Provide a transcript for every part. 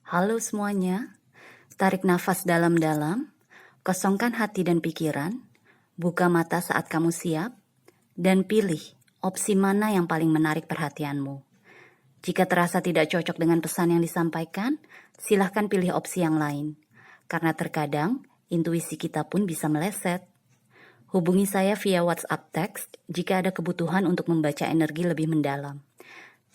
Halo semuanya, tarik nafas dalam-dalam, kosongkan hati dan pikiran, buka mata saat kamu siap, dan pilih opsi mana yang paling menarik perhatianmu. Jika terasa tidak cocok dengan pesan yang disampaikan, silahkan pilih opsi yang lain. Karena terkadang, intuisi kita pun bisa meleset. Hubungi saya via WhatsApp text jika ada kebutuhan untuk membaca energi lebih mendalam.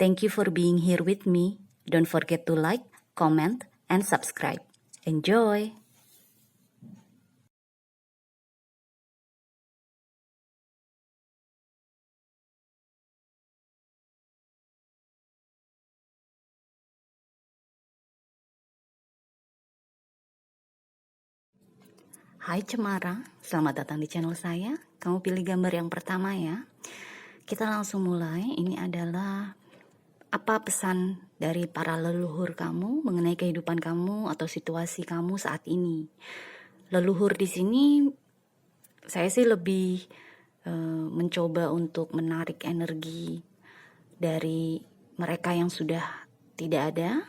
Thank you for being here with me. Don't forget to like, comment, and subscribe. Enjoy! Hai Cemara, selamat datang di channel saya. Kamu pilih gambar yang pertama ya. Kita langsung mulai. Ini adalah apa pesan dari para leluhur kamu mengenai kehidupan kamu atau situasi kamu saat ini. Leluhur di sini saya sih lebih mencoba untuk menarik energi dari mereka yang sudah tidak ada,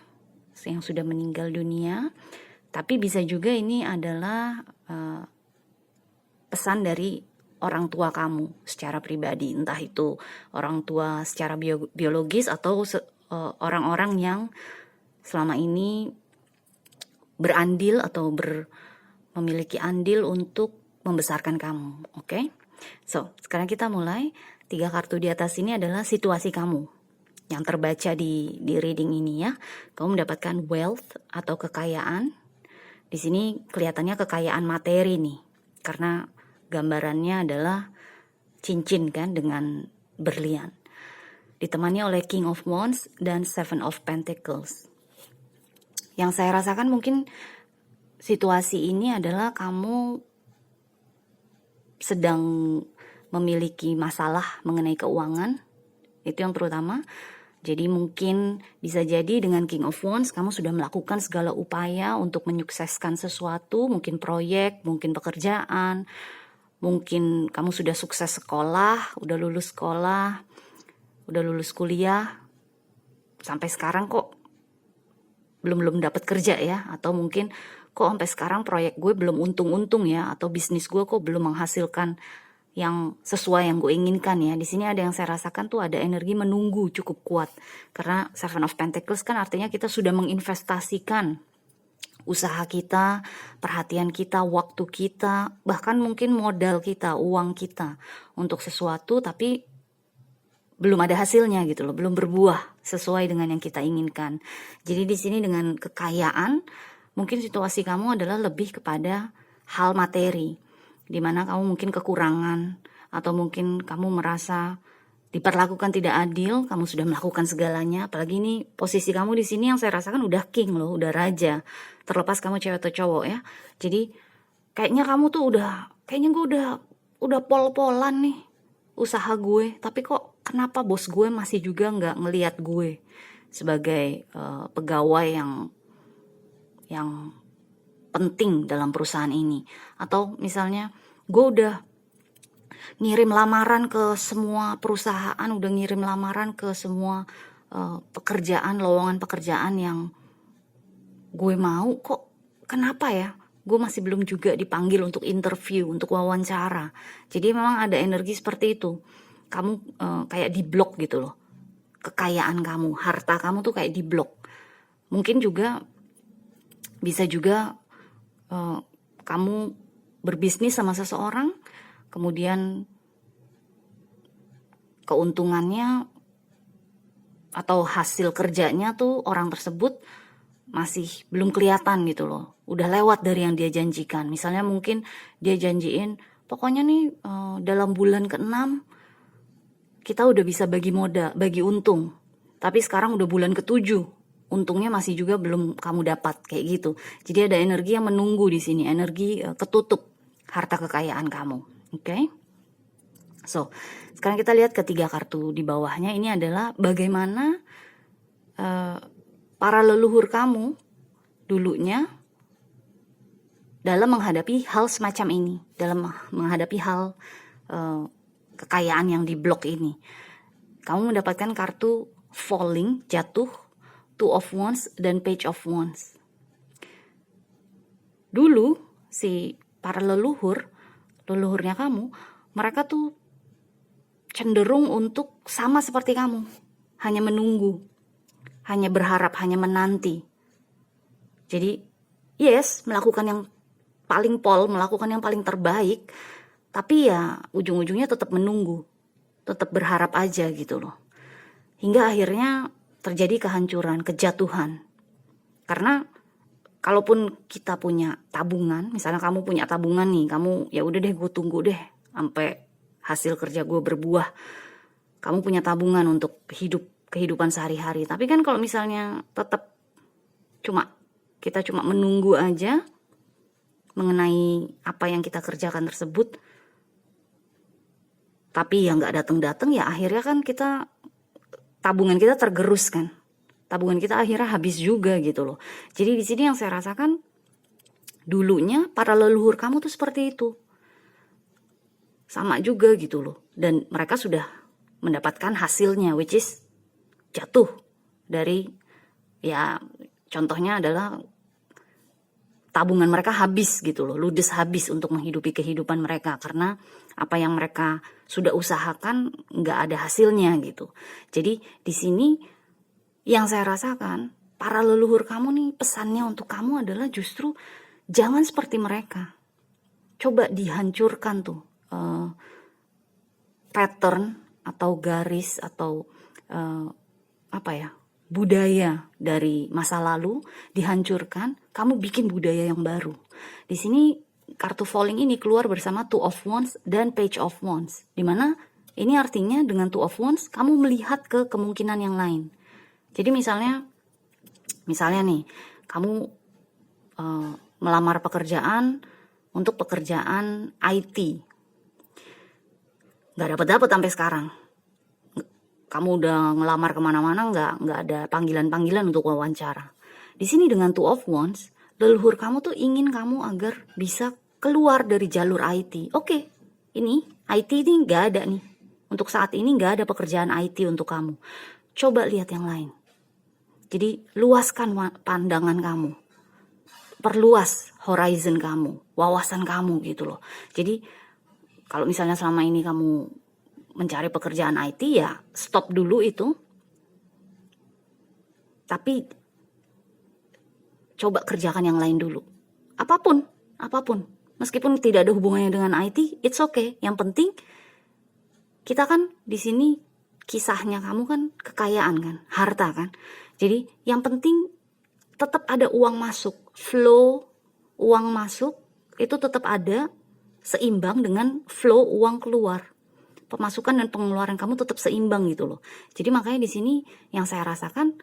yang sudah meninggal dunia. Tapi bisa juga ini adalah pesan dari orang tua kamu secara pribadi, entah itu orang tua secara biologis atau orang-orang yang selama ini berandil atau memiliki andil untuk membesarkan kamu. Oke? So, sekarang kita mulai. 3 kartu di atas ini adalah situasi kamu yang terbaca di reading ini ya. Kamu mendapatkan wealth atau kekayaan. Di sini kelihatannya kekayaan materi nih, karena gambarannya adalah cincin kan dengan berlian. Ditemani oleh King of Wands dan Seven of Pentacles. Yang saya rasakan mungkin situasi ini adalah kamu sedang memiliki masalah mengenai keuangan. Itu yang terutama. Jadi mungkin bisa jadi dengan King of Wands kamu sudah melakukan segala upaya untuk menyukseskan sesuatu, mungkin proyek, mungkin pekerjaan, mungkin kamu sudah sukses sekolah, udah lulus kuliah, sampai sekarang kok belum dapat kerja ya, atau mungkin kok sampai sekarang proyek gue belum untung-untung ya, atau bisnis gue kok belum menghasilkan yang sesuai yang gue inginkan ya. Di sini ada yang saya rasakan tuh ada energi menunggu cukup kuat. Karena Seven of Pentacles kan artinya kita sudah menginvestasikan usaha kita, perhatian kita, waktu kita, bahkan mungkin modal kita, uang kita untuk sesuatu, tapi belum ada hasilnya gitu loh, belum berbuah sesuai dengan yang kita inginkan. Jadi di sini dengan kekayaan, mungkin situasi kamu adalah lebih kepada hal materi, dimana kamu mungkin kekurangan atau mungkin kamu merasa diperlakukan tidak adil, kamu sudah melakukan segalanya. Apalagi ini posisi kamu di sini yang saya rasakan udah king loh, udah raja. Terlepas kamu cewek atau cowok ya. Jadi kayaknya kamu tuh kayaknya gue udah pol-polan nih usaha gue, tapi kok kenapa bos gue masih juga nggak ngelihat gue sebagai pegawai yang penting dalam perusahaan ini. Atau misalnya gue udah ngirim lamaran ke semua perusahaan, udah ngirim lamaran ke semua pekerjaan, lowongan pekerjaan yang gue mau, kok kenapa ya gue masih belum juga dipanggil untuk interview, untuk wawancara. Jadi memang ada energi seperti itu. Kamu kayak diblok gitu loh. Kekayaan kamu, harta kamu tuh kayak diblok. Mungkin juga bisa juga kamu berbisnis sama seseorang, kemudian keuntungannya atau hasil kerjanya tuh orang tersebut masih belum kelihatan gitu loh. Udah lewat dari yang dia janjikan. Misalnya mungkin dia janjiin, pokoknya nih dalam bulan ke-6 kita udah bisa bagi modal, bagi untung. Tapi sekarang udah bulan ke-7. Untungnya masih juga belum kamu dapat kayak gitu. Jadi ada energi yang menunggu di sini, energi ketutup harta kekayaan kamu. Oke? So, sekarang kita lihat ketiga kartu di bawahnya. Ini adalah bagaimana para leluhur kamu dulunya dalam menghadapi hal semacam ini, dalam menghadapi hal kekayaan yang diblok ini. Kamu mendapatkan kartu falling, jatuh, Two of Wands dan Page of Wands. Dulu si para leluhurnya kamu, mereka tuh cenderung untuk sama seperti kamu, hanya menunggu, hanya berharap, hanya menanti. Jadi yes, melakukan yang melakukan yang paling terbaik, tapi ya ujung-ujungnya tetap menunggu, tetap berharap aja gitu loh. Hingga akhirnya terjadi kehancuran, kejatuhan. Karena kalaupun kita punya tabungan, misalnya kamu punya tabungan nih, kamu ya udah deh gue tunggu deh sampai hasil kerja gue berbuah. Kamu punya tabungan untuk kehidupan sehari-hari. Tapi kan kalau misalnya tetap kita cuma menunggu aja mengenai apa yang kita kerjakan tersebut, tapi ya nggak datang-datang, ya akhirnya kan tabungan kita tergerus kan. Tabungan kita akhirnya habis juga gitu loh. Jadi di sini yang saya rasakan, dulunya para leluhur kamu tuh seperti itu. Sama juga gitu loh. Dan mereka sudah mendapatkan hasilnya, which is jatuh dari, ya contohnya adalah tabungan mereka habis gitu loh, ludes habis untuk menghidupi kehidupan mereka karena apa yang mereka sudah usahakan nggak ada hasilnya gitu. Jadi di sini yang saya rasakan, para leluhur kamu nih, pesannya untuk kamu adalah justru jangan seperti mereka. Coba dihancurkan tuh pattern atau garis atau budaya dari masa lalu, dihancurkan, kamu bikin budaya yang baru. Di sini kartu falling ini keluar bersama Two of Wands dan Page of Wands, dimana ini artinya dengan Two of Wands kamu melihat ke kemungkinan yang lain. Jadi misalnya nih, kamu melamar pekerjaan untuk pekerjaan IT, nggak dapet sampai sekarang. Kamu udah ngelamar kemana-mana, nggak ada panggilan-panggilan untuk wawancara. Di sini dengan Two of Wands, leluhur kamu tuh ingin kamu agar bisa keluar dari jalur IT. Oke, ini IT ini nggak ada nih. Untuk saat ini nggak ada pekerjaan IT untuk kamu. Coba lihat yang lain. Jadi luaskan pandangan kamu. Perluas horizon kamu, wawasan kamu gitu loh. Jadi kalau misalnya selama ini kamu mencari pekerjaan IT, ya stop dulu itu. Tapi coba kerjakan yang lain dulu. Apapun. Meskipun tidak ada hubungannya dengan IT, it's okay. Yang penting kita kan di sini kisahnya kamu kan kekayaan kan, harta kan. Jadi yang penting tetap ada uang masuk, flow uang masuk itu tetap ada seimbang dengan flow uang keluar. Pemasukan dan pengeluaran kamu tetap seimbang gitu loh. Jadi makanya di sini yang saya rasakan,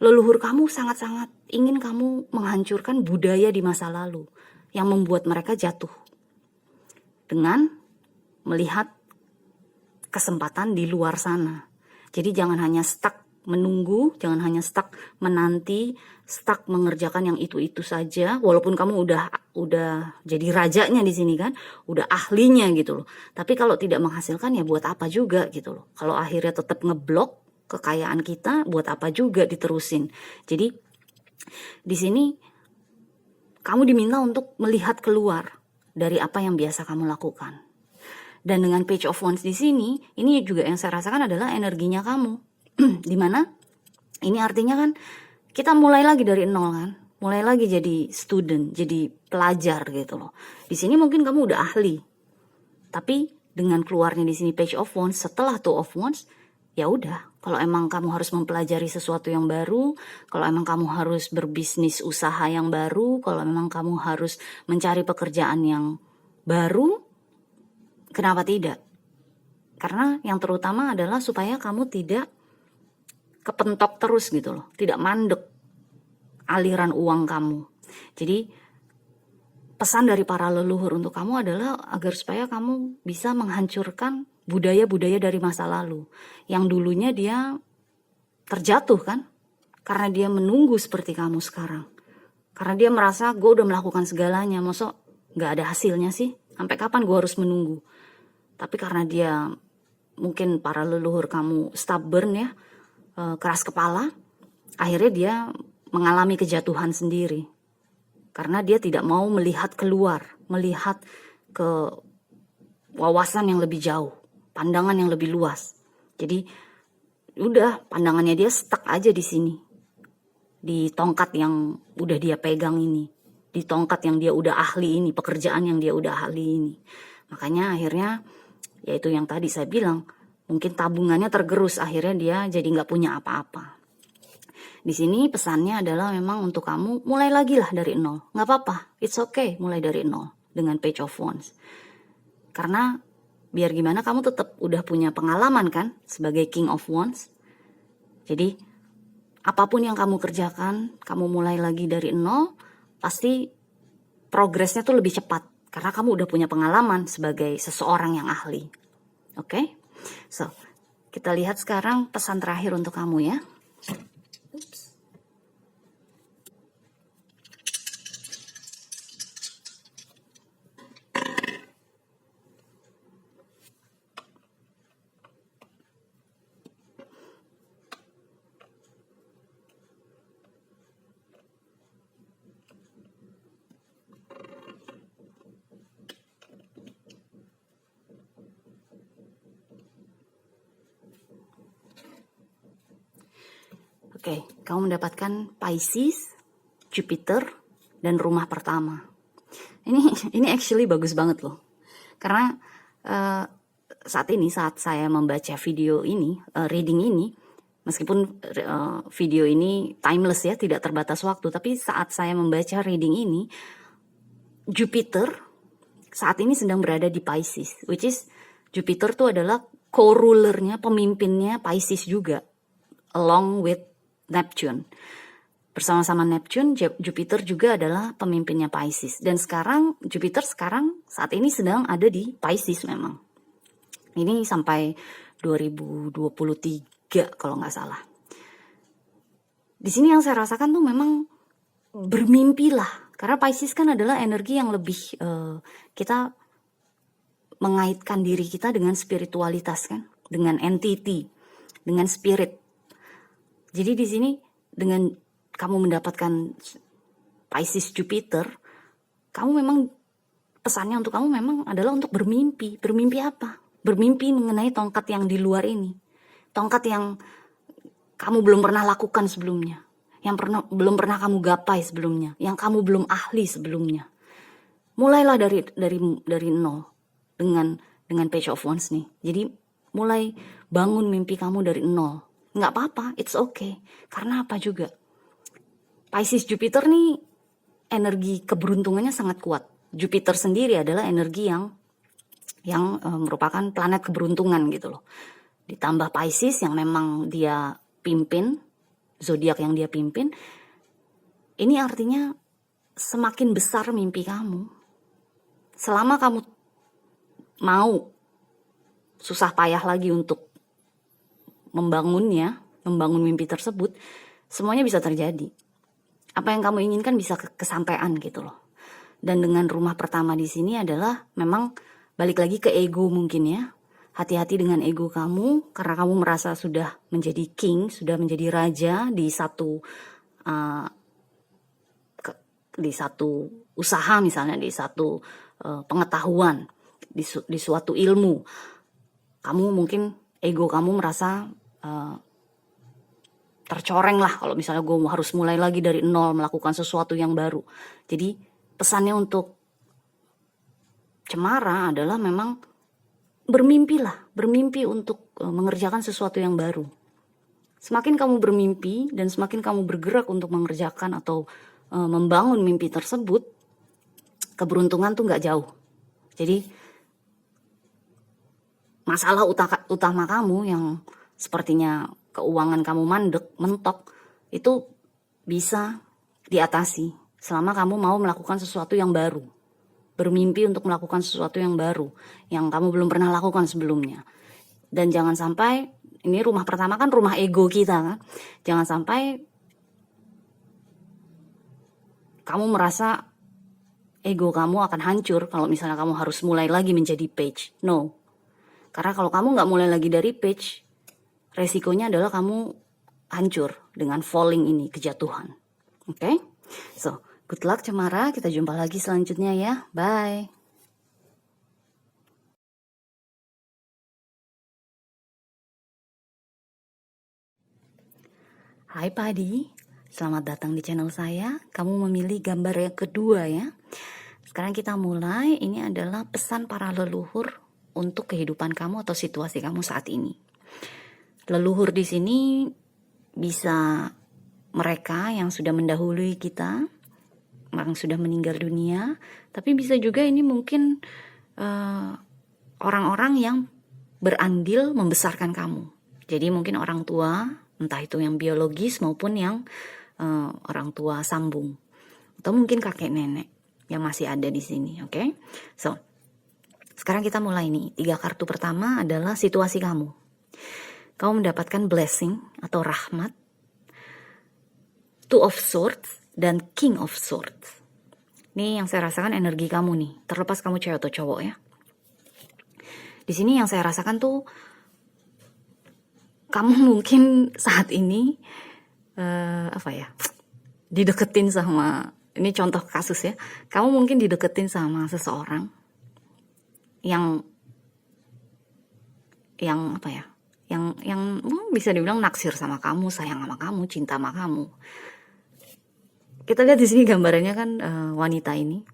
leluhur kamu sangat-sangat ingin kamu menghancurkan budaya di masa lalu yang membuat mereka jatuh dengan melihat kesempatan di luar sana. Jadi jangan hanya stuck menunggu, jangan hanya stuck menanti, stuck mengerjakan yang itu-itu saja, walaupun kamu udah jadi rajanya di sini kan, udah ahlinya gitu loh. Tapi kalau tidak menghasilkan ya buat apa juga gitu loh. Kalau akhirnya tetap ngeblok kekayaan kita, buat apa juga diterusin. Jadi di sini kamu diminta untuk melihat keluar dari apa yang biasa kamu lakukan. Dan dengan Page of Wands di sini, ini juga yang saya rasakan adalah energinya kamu. Dimana ini artinya kan kita mulai lagi dari nol kan, mulai lagi jadi student, jadi pelajar gitu loh. Di sini mungkin kamu udah ahli, tapi dengan keluarnya di sini Page of Wands setelah Two of Wands, ya udah. Kalau emang kamu harus mempelajari sesuatu yang baru, kalau emang kamu harus berbisnis usaha yang baru, kalau memang kamu harus mencari pekerjaan yang baru, kenapa tidak? Karena yang terutama adalah supaya kamu tidak kepentok terus gitu loh, tidak mandek aliran uang kamu. Jadi pesan dari para leluhur untuk kamu adalah agar supaya kamu bisa menghancurkan budaya-budaya dari masa lalu yang dulunya dia terjatuh kan, karena dia menunggu seperti kamu sekarang, karena dia merasa gue udah melakukan segalanya, masa gak ada hasilnya sih, sampai kapan gue harus menunggu. Tapi karena dia mungkin para leluhur kamu stubborn ya, keras kepala, akhirnya dia mengalami kejatuhan sendiri. Karena dia tidak mau melihat keluar, melihat ke wawasan yang lebih jauh, pandangan yang lebih luas. Jadi udah pandangannya dia stuck aja di sini, di tongkat yang udah dia pegang ini, di tongkat yang dia udah ahli ini, pekerjaan yang dia udah ahli ini. Makanya akhirnya yaitu yang tadi saya bilang, mungkin tabungannya tergerus, akhirnya dia jadi nggak punya apa-apa. Di sini pesannya adalah memang untuk kamu mulai lagi lah dari nol, nggak apa-apa, it's okay mulai dari nol dengan Page of Wands. Karena biar gimana kamu tetap udah punya pengalaman kan sebagai King of Wands. Jadi apapun yang kamu kerjakan, kamu mulai lagi dari nol, pasti progresnya tuh lebih cepat. Karena kamu udah punya pengalaman sebagai seseorang yang ahli. Oke? So, kita lihat sekarang pesan terakhir untuk kamu ya. Oke, kamu mendapatkan Pisces, Jupiter, dan rumah pertama. Ini actually bagus banget loh. Karena saat saya membaca video ini, reading ini, meskipun video ini timeless ya, tidak terbatas waktu, tapi saat saya membaca reading ini, Jupiter saat ini sedang berada di Pisces, which is Jupiter tuh adalah co-rulernya, pemimpinnya Pisces juga, along with Neptune. Bersama-sama Neptune, Jupiter juga adalah pemimpinnya Pisces. Dan sekarang, Jupiter saat ini sedang ada di Pisces memang. Ini sampai 2023 kalau nggak salah. Di sini yang saya rasakan tuh memang bermimpilah. Karena Pisces kan adalah energi yang lebih, kita mengaitkan diri kita dengan spiritualitas kan. Dengan entity, dengan spirit. Jadi di sini dengan kamu mendapatkan Pisces Jupiter, kamu memang pesannya untuk kamu memang adalah untuk bermimpi. Bermimpi apa? Bermimpi mengenai tongkat yang di luar ini. Tongkat yang kamu belum pernah lakukan sebelumnya. Yang belum pernah kamu gapai sebelumnya. Yang kamu belum ahli sebelumnya. Mulailah dari nol dengan Page of Wands nih. Jadi mulai bangun mimpi kamu dari nol. Nggak apa-apa, it's okay. Karena apa juga? Pisces Jupiter nih energi keberuntungannya sangat kuat. Jupiter sendiri adalah energi yang merupakan planet keberuntungan gitu loh. Ditambah Pisces yang memang dia pimpin, zodiak yang dia pimpin. Ini artinya semakin besar mimpi kamu. Selama kamu mau susah payah lagi untuk membangun mimpi tersebut, semuanya bisa terjadi. Apa yang kamu inginkan bisa kesampaian gitu loh. Dan dengan rumah pertama di sini adalah memang balik lagi ke ego mungkin ya. Hati-hati dengan ego kamu karena kamu merasa sudah menjadi king, sudah menjadi raja di satu usaha misalnya, di satu pengetahuan, di suatu ilmu. Kamu mungkin ego kamu merasa tercoreng lah kalau misalnya gue harus mulai lagi dari nol melakukan sesuatu yang baru. Jadi pesannya untuk Cemara adalah memang bermimpi untuk mengerjakan sesuatu yang baru. Semakin kamu bermimpi dan semakin kamu bergerak untuk mengerjakan atau membangun mimpi tersebut, keberuntungan tuh nggak jauh. Jadi masalah utama kamu yang sepertinya keuangan kamu mentok, itu bisa diatasi selama kamu mau melakukan sesuatu yang baru. Bermimpi untuk melakukan sesuatu yang baru, yang kamu belum pernah lakukan sebelumnya. Dan jangan sampai, ini rumah pertama kan rumah ego kita kan, jangan sampai kamu merasa ego kamu akan hancur kalau misalnya kamu harus mulai lagi menjadi page. No. Karena kalau kamu nggak mulai lagi dari page, resikonya adalah kamu hancur dengan falling ini, kejatuhan. Oke? So, Good luck Cemara, kita jumpa lagi selanjutnya ya. Bye. Hai Padi, selamat datang di channel saya. Kamu memilih gambar yang kedua ya. Sekarang kita mulai. Ini adalah pesan para leluhur untuk kehidupan kamu atau situasi kamu saat ini. Leluhur di sini bisa mereka yang sudah mendahului kita, yang sudah meninggal dunia, tapi bisa juga ini mungkin orang-orang yang berandil membesarkan kamu. Jadi mungkin orang tua, entah itu yang biologis maupun yang orang tua sambung, atau mungkin kakek nenek yang masih ada di sini. Oke? So, sekarang kita mulai nih. 3 kartu pertama adalah situasi kamu. Kamu mendapatkan blessing atau rahmat, Two of Swords dan King of Swords. Ini yang saya rasakan energi kamu nih, terlepas kamu cewek atau cowok ya. Di sini yang saya rasakan tuh kamu mungkin saat ini dideketin sama, ini contoh kasus ya. Kamu mungkin dideketin sama seseorang yang bisa dibilang naksir sama kamu, sayang sama kamu, cinta sama kamu. Kita lihat di sini gambarannya kan wanita ini.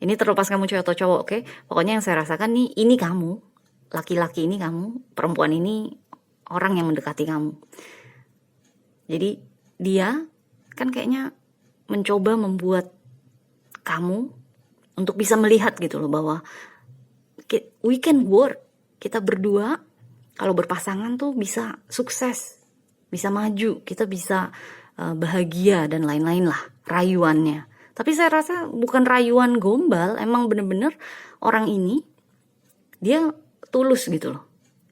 Ini terlepas kamu cewek atau cowok, oke? Pokoknya yang saya rasakan nih, ini kamu, laki-laki ini kamu, perempuan ini orang yang mendekati kamu. Jadi dia kan kayaknya mencoba membuat kamu untuk bisa melihat gitu loh bahwa we can work. Kita berdua kalau berpasangan tuh bisa sukses, bisa maju, kita bisa bahagia dan lain-lain lah rayuannya. Tapi saya rasa bukan rayuan gombal, emang bener-bener orang ini dia tulus gitu loh,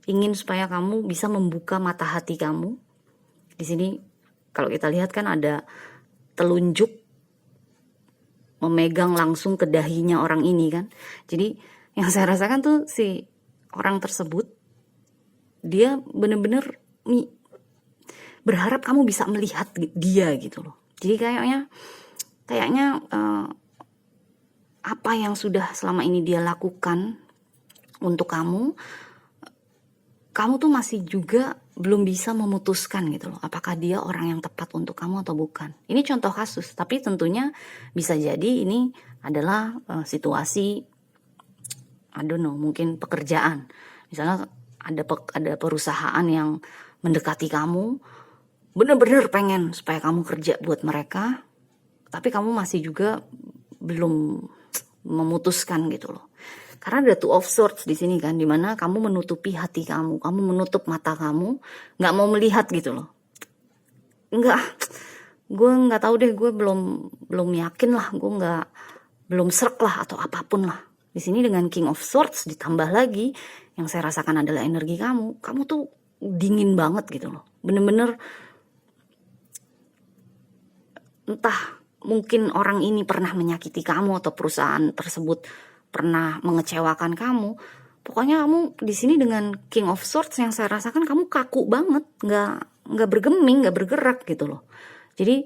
ingin supaya kamu bisa membuka mata hati kamu. Di sini kalau kita lihat kan ada telunjuk memegang langsung ke dahinya orang ini kan. Jadi yang saya rasakan tuh si orang tersebut dia bener-bener berharap kamu bisa melihat dia gitu loh. Jadi kayaknya apa yang sudah selama ini dia lakukan untuk kamu tuh masih juga belum bisa memutuskan gitu loh, apakah dia orang yang tepat untuk kamu atau bukan. Ini contoh kasus, tapi tentunya bisa jadi ini adalah situasi, I don't know, mungkin pekerjaan. Misalnya ada perusahaan yang mendekati kamu, bener-bener pengen supaya kamu kerja buat mereka, tapi kamu masih juga belum memutuskan gitu loh. Karena ada Two of Swords di sini kan, dimana kamu menutupi hati kamu menutup mata kamu, nggak mau melihat gitu loh. Gue nggak tahu deh, gue belum yakin lah, gue belum srek lah atau apapun lah. Di sini dengan King of Swords ditambah lagi, yang saya rasakan adalah energi kamu tuh dingin banget gitu loh, bener-bener entah mungkin orang ini pernah menyakiti kamu atau perusahaan tersebut pernah mengecewakan kamu. Pokoknya kamu di sini dengan King of Swords yang saya rasakan kamu kaku banget, nggak bergeming, nggak bergerak gitu loh. Jadi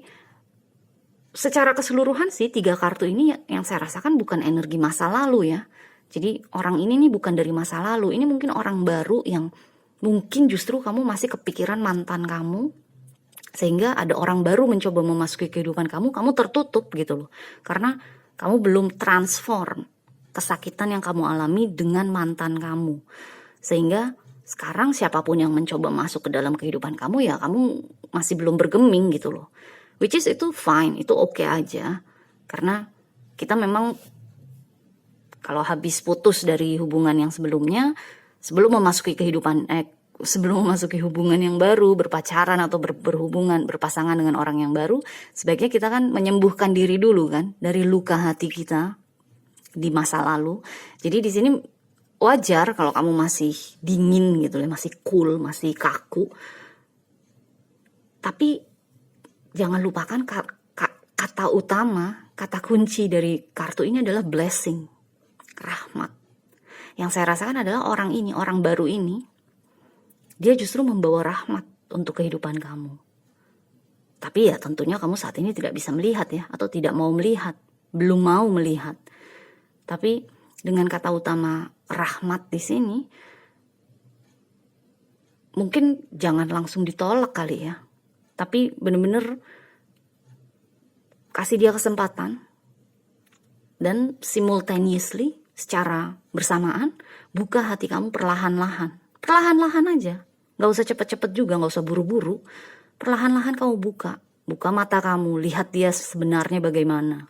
secara keseluruhan sih 3 kartu ini yang saya rasakan bukan energi masa lalu ya. Jadi orang ini nih bukan dari masa lalu, ini mungkin orang baru yang mungkin justru kamu masih kepikiran mantan kamu, sehingga ada orang baru mencoba memasuki kehidupan kamu tertutup gitu loh. Karena kamu belum transform kesakitan yang kamu alami dengan mantan kamu. Sehingga sekarang siapapun yang mencoba masuk ke dalam kehidupan kamu, ya kamu masih belum bergeming gitu loh. Which is itu fine, itu oke aja. Karena kita memang kalau habis putus dari hubungan yang sebelumnya, sebelum memasuki hubungan yang baru, berpacaran atau berhubungan, berpasangan dengan orang yang baru, sebaiknya kita kan menyembuhkan diri dulu kan dari luka hati kita di masa lalu. Jadi di sini wajar kalau kamu masih dingin gitu ya, masih cool, masih kaku. Tapi jangan lupakan kata utama, kata kunci dari kartu ini adalah blessing, rahmat. Yang saya rasakan adalah orang baru ini, dia justru membawa rahmat untuk kehidupan kamu. Tapi ya tentunya kamu saat ini tidak bisa melihat ya, atau tidak mau melihat, belum mau melihat. Tapi dengan kata utama rahmat di sini, mungkin jangan langsung ditolak kali ya. Tapi bener-bener kasih dia kesempatan, dan simultaneously, secara bersamaan, buka hati kamu perlahan-lahan. Perlahan-lahan aja. Gak usah cepet-cepet juga, gak usah buru-buru. Perlahan-lahan kamu buka mata kamu, lihat dia sebenarnya bagaimana.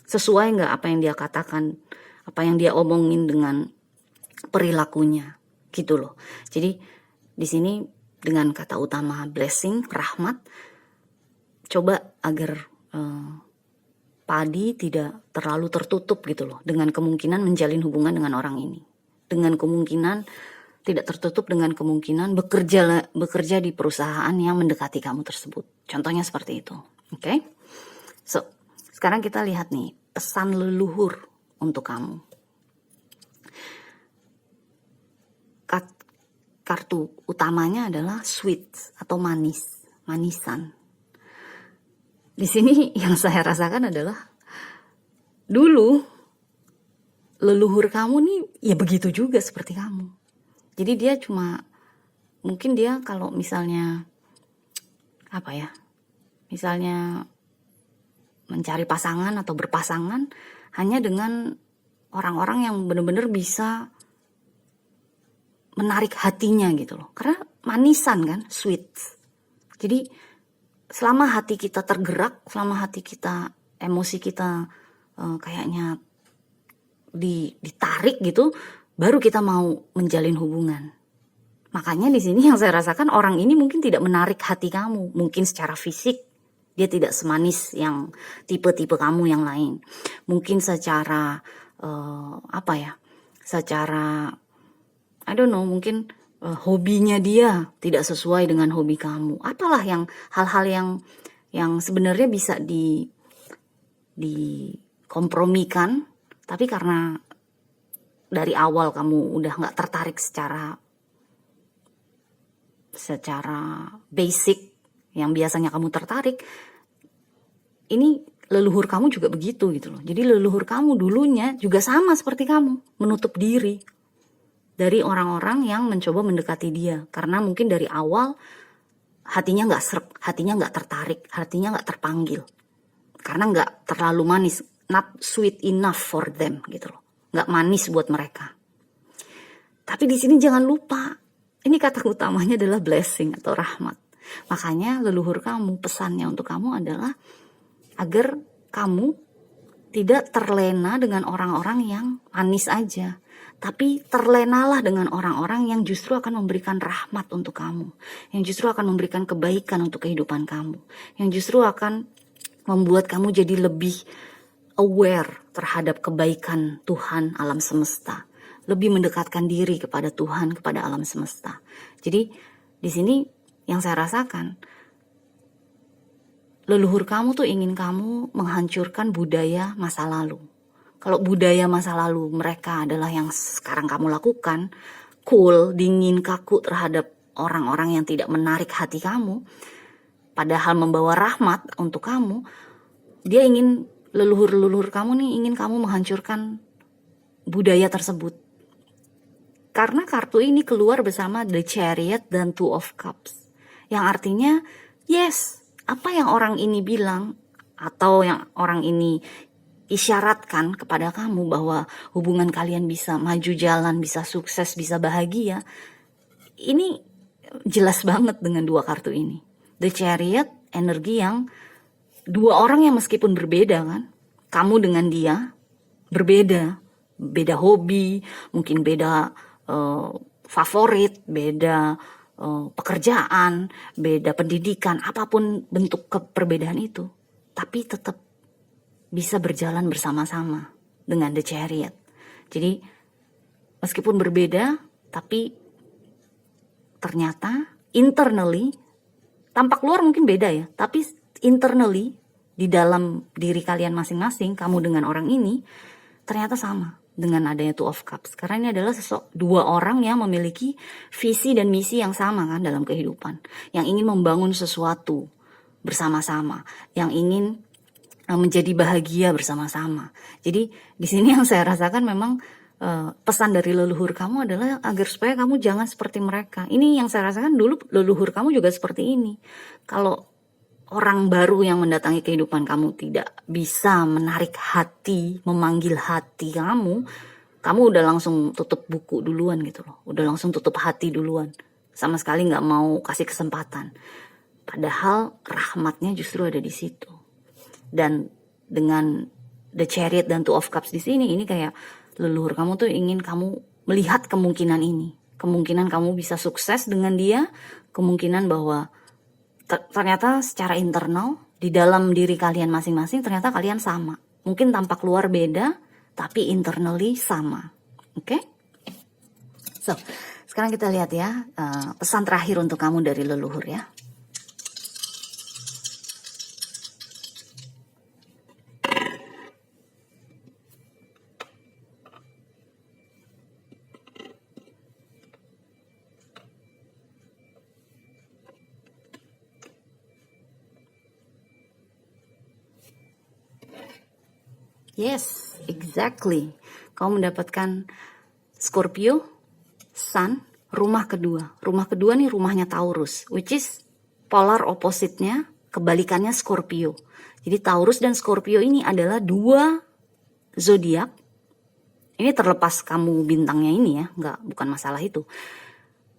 Sesuai nggak apa yang dia katakan, apa yang dia omongin dengan perilakunya, gitu loh. Jadi di sini dengan kata utama blessing, rahmat, coba agar Padi tidak terlalu tertutup gitu loh, dengan kemungkinan menjalin hubungan dengan orang ini, dengan kemungkinan tidak tertutup dengan kemungkinan bekerja di perusahaan yang mendekati kamu tersebut. Contohnya seperti itu. Oke? So, sekarang kita lihat nih pesan leluhur untuk kamu. Kartu utamanya adalah sweet atau manisan. Di sini yang saya rasakan adalah dulu leluhur kamu nih ya begitu juga seperti kamu. Jadi dia mungkin dia kalau misalnya misalnya mencari pasangan atau berpasangan hanya dengan orang-orang yang benar-benar bisa menarik hatinya gitu loh. Karena manisan kan, sweet. Jadi selama hati kita tergerak, selama hati kita, emosi kita kayaknya ditarik gitu, baru kita mau menjalin hubungan. Makanya di sini yang saya rasakan orang ini mungkin tidak menarik hati kamu. Mungkin secara fisik dia tidak semanis yang tipe-tipe kamu yang lain. Mungkin secara secara I don't know, mungkin hobinya dia tidak sesuai dengan hobi kamu. Apalah hal-hal yang sebenarnya bisa dikompromikan, tapi karena dari awal kamu udah nggak tertarik secara basic yang biasanya kamu tertarik, ini leluhur kamu juga begitu gitu loh. Jadi leluhur kamu dulunya juga sama seperti kamu, menutup diri dari orang-orang yang mencoba mendekati dia, karena mungkin dari awal hatinya nggak serp, hatinya nggak tertarik, hatinya nggak terpanggil, karena nggak terlalu manis, not sweet enough for them gitu loh. Nggak manis buat mereka. Tapi di sini jangan lupa, ini kata utamanya adalah blessing atau rahmat. Makanya leluhur kamu, pesannya untuk kamu adalah agar kamu tidak terlena dengan orang-orang yang manis aja, tapi terlenalah dengan orang-orang yang justru akan memberikan rahmat untuk kamu, yang justru akan memberikan kebaikan untuk kehidupan kamu, yang justru akan membuat kamu jadi lebih aware terhadap kebaikan Tuhan alam semesta, lebih mendekatkan diri kepada Tuhan, kepada alam semesta. Jadi di sini yang saya rasakan, leluhur kamu tuh ingin kamu menghancurkan budaya masa lalu. Kalau budaya masa lalu mereka adalah yang sekarang kamu lakukan, cool, dingin, kaku terhadap orang-orang yang tidak menarik hati kamu, padahal membawa rahmat untuk kamu, dia ingin leluhur kamu nih ingin kamu menghancurkan budaya tersebut. Karena kartu ini keluar bersama The Chariot dan Two of Cups. Yang artinya, yes, apa yang orang ini bilang atau yang orang ini isyaratkan kepada kamu bahwa hubungan kalian bisa maju jalan, bisa sukses, bisa bahagia, ini jelas banget dengan dua kartu ini. The Chariot, energi yang dua orang yang meskipun berbeda kan, kamu dengan dia beda hobi, mungkin beda favorit, beda pekerjaan, beda pendidikan, apapun bentuk perbedaan itu, tapi tetap bisa berjalan bersama-sama dengan The Chariot. Jadi meskipun berbeda, tapi ternyata internally, tampak luar mungkin beda ya, tapi internally di dalam diri kalian masing-masing, kamu dengan orang ini ternyata sama dengan adanya Two of Cups. Karena ini adalah dua orang yang memiliki visi dan misi yang sama kan dalam kehidupan, yang ingin membangun sesuatu bersama-sama, yang ingin menjadi bahagia bersama-sama. Jadi di sini yang saya rasakan memang pesan dari leluhur kamu adalah agar supaya kamu jangan seperti mereka. Ini yang saya rasakan dulu, leluhur kamu juga seperti ini. Kalau orang baru yang mendatangi kehidupan kamu tidak bisa menarik hati, memanggil hati kamu udah langsung tutup buku duluan gitu loh. Udah langsung tutup hati duluan. Sama sekali nggak mau kasih kesempatan. Padahal rahmatnya justru ada di situ. Dan dengan The Chariot dan Two of Cups di sini, ini kayak leluhur kamu tuh ingin kamu melihat kemungkinan ini. Kemungkinan kamu bisa sukses dengan dia, kemungkinan bahwa ternyata secara internal, di dalam diri kalian masing-masing, ternyata kalian sama. Mungkin tampak luar beda, tapi internally sama. Oke? So, sekarang kita lihat ya, pesan terakhir untuk kamu dari leluhur ya. Yes, exactly. Kamu mendapatkan Scorpio, Sun, rumah kedua. Rumah kedua nih rumahnya Taurus, which is polar opposite-nya, kebalikannya Scorpio. Jadi Taurus dan Scorpio ini adalah dua zodiak. Ini terlepas kamu bintangnya ini ya, bukan masalah itu.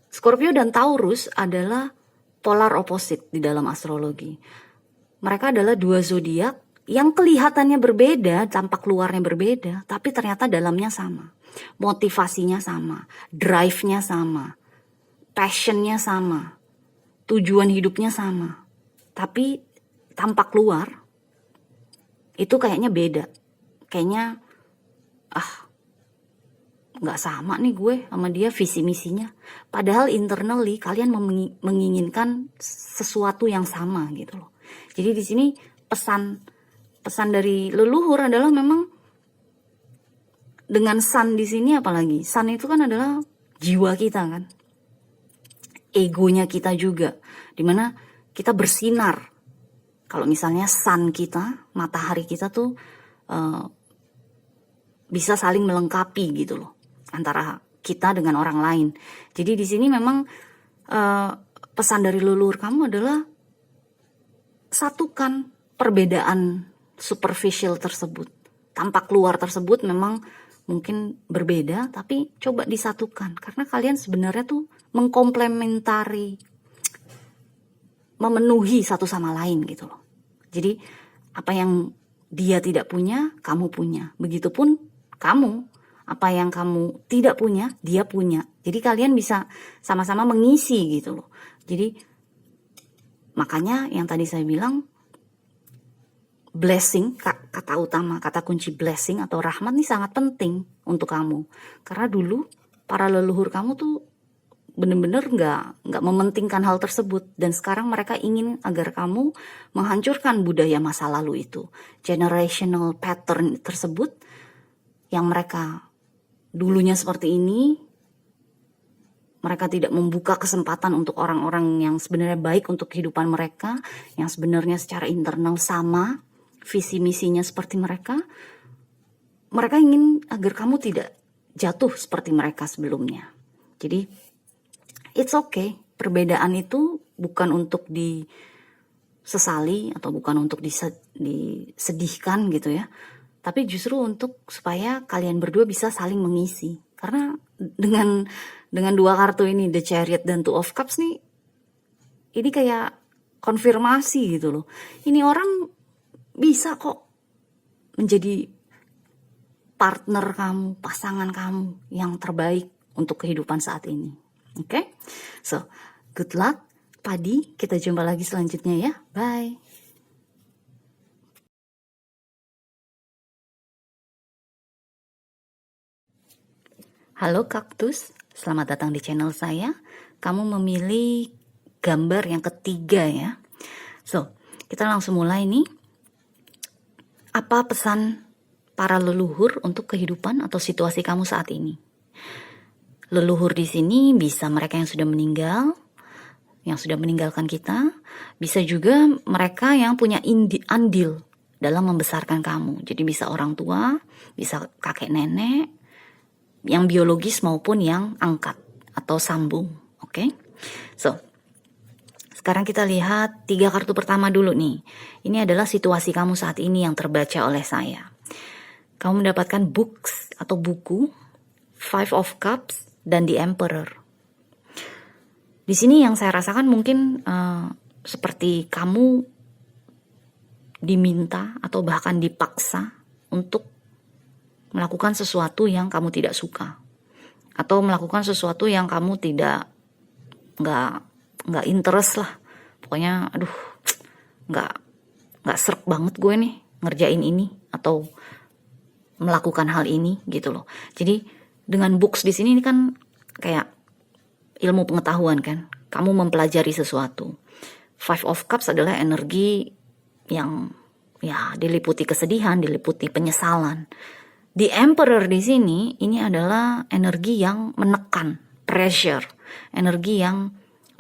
Scorpio dan Taurus adalah polar opposite di dalam astrologi. Mereka adalah dua zodiak yang kelihatannya berbeda, tampak luarnya berbeda, tapi ternyata dalamnya sama. Motivasinya sama, drive-nya sama, passion-nya sama, tujuan hidupnya sama. Tapi tampak luar, itu kayaknya beda. Kayaknya, nggak sama nih gue sama dia visi misinya. Padahal internally kalian menginginkan sesuatu yang sama gitu loh. Jadi di sini pesan dari leluhur adalah memang dengan sun di sini, apalagi sun itu kan adalah jiwa kita kan, egonya kita juga, dimana kita bersinar. Kalau misalnya sun kita, matahari kita tuh bisa saling melengkapi gitu loh antara kita dengan orang lain. Jadi di sini memang pesan dari leluhur kamu adalah satukan perbedaan superficial tersebut. Tampak luar tersebut memang mungkin berbeda, tapi coba disatukan. Karena kalian sebenarnya tuh mengkomplementari, memenuhi satu sama lain gitu loh. Jadi apa yang dia tidak punya, kamu punya. Begitupun kamu, apa yang kamu tidak punya, dia punya. Jadi kalian bisa sama-sama mengisi gitu loh. Jadi makanya yang tadi saya bilang, blessing, kata utama, kata kunci blessing atau rahmat nih sangat penting untuk kamu. Karena dulu para leluhur kamu tuh bener-bener nggak mementingkan hal tersebut. Dan sekarang mereka ingin agar kamu menghancurkan budaya masa lalu itu. Generational pattern tersebut yang mereka dulunya seperti ini, mereka tidak membuka kesempatan untuk orang-orang yang sebenarnya baik untuk kehidupan mereka, yang sebenarnya secara internal sama, visi misinya seperti mereka. Mereka ingin agar kamu tidak jatuh seperti mereka sebelumnya. Jadi it's okay. Perbedaan itu bukan untuk disesali atau bukan untuk disedihkan gitu ya. Tapi justru untuk supaya kalian berdua bisa saling mengisi. Karena dengan dua kartu ini, The Chariot dan Two of Cups nih, ini kayak konfirmasi gitu loh. Ini orang bisa kok menjadi partner kamu, pasangan kamu yang terbaik untuk kehidupan saat ini. Oke? So, good luck, Padi. Kita jumpa lagi selanjutnya ya. Bye. Halo kaktus, selamat datang di channel saya. Kamu memilih gambar yang ketiga ya. So, kita langsung mulai nih. Apa pesan para leluhur untuk kehidupan atau situasi kamu saat ini? Leluhur di sini bisa mereka yang sudah meninggal, yang sudah meninggalkan kita, bisa juga mereka yang punya andil dalam membesarkan kamu. Jadi bisa orang tua, bisa kakek nenek, yang biologis maupun yang angkat atau sambung. Oke? So, sekarang kita lihat 3 kartu pertama dulu nih. Ini adalah situasi kamu saat ini yang terbaca oleh saya. Kamu mendapatkan books atau buku, Five of Cups, dan The Emperor. Di sini yang saya rasakan mungkin seperti kamu diminta atau bahkan dipaksa untuk melakukan sesuatu yang kamu tidak suka, atau melakukan sesuatu yang kamu nggak interest lah. Pokoknya aduh nggak srek banget gue nih ngerjain ini atau melakukan hal ini gitu loh. Jadi dengan books di sini kan kayak ilmu pengetahuan kan, kamu mempelajari sesuatu. Five of Cups adalah energi yang ya diliputi kesedihan, diliputi penyesalan. The Emperor di sini ini adalah energi yang menekan, pressure, energi yang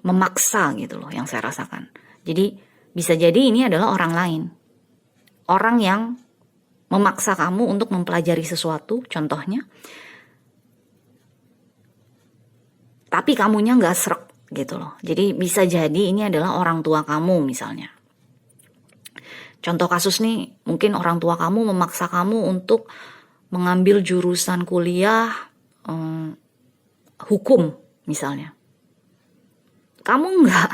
memaksa gitu loh yang saya rasakan. Jadi bisa jadi ini adalah orang lain, orang yang memaksa kamu untuk mempelajari sesuatu, contohnya. Tapi kamunya nggak srek gitu loh. Jadi bisa jadi ini adalah orang tua kamu misalnya. Contoh kasus nih, mungkin orang tua kamu memaksa kamu untuk mengambil jurusan kuliah hukum misalnya. Kamu nggak,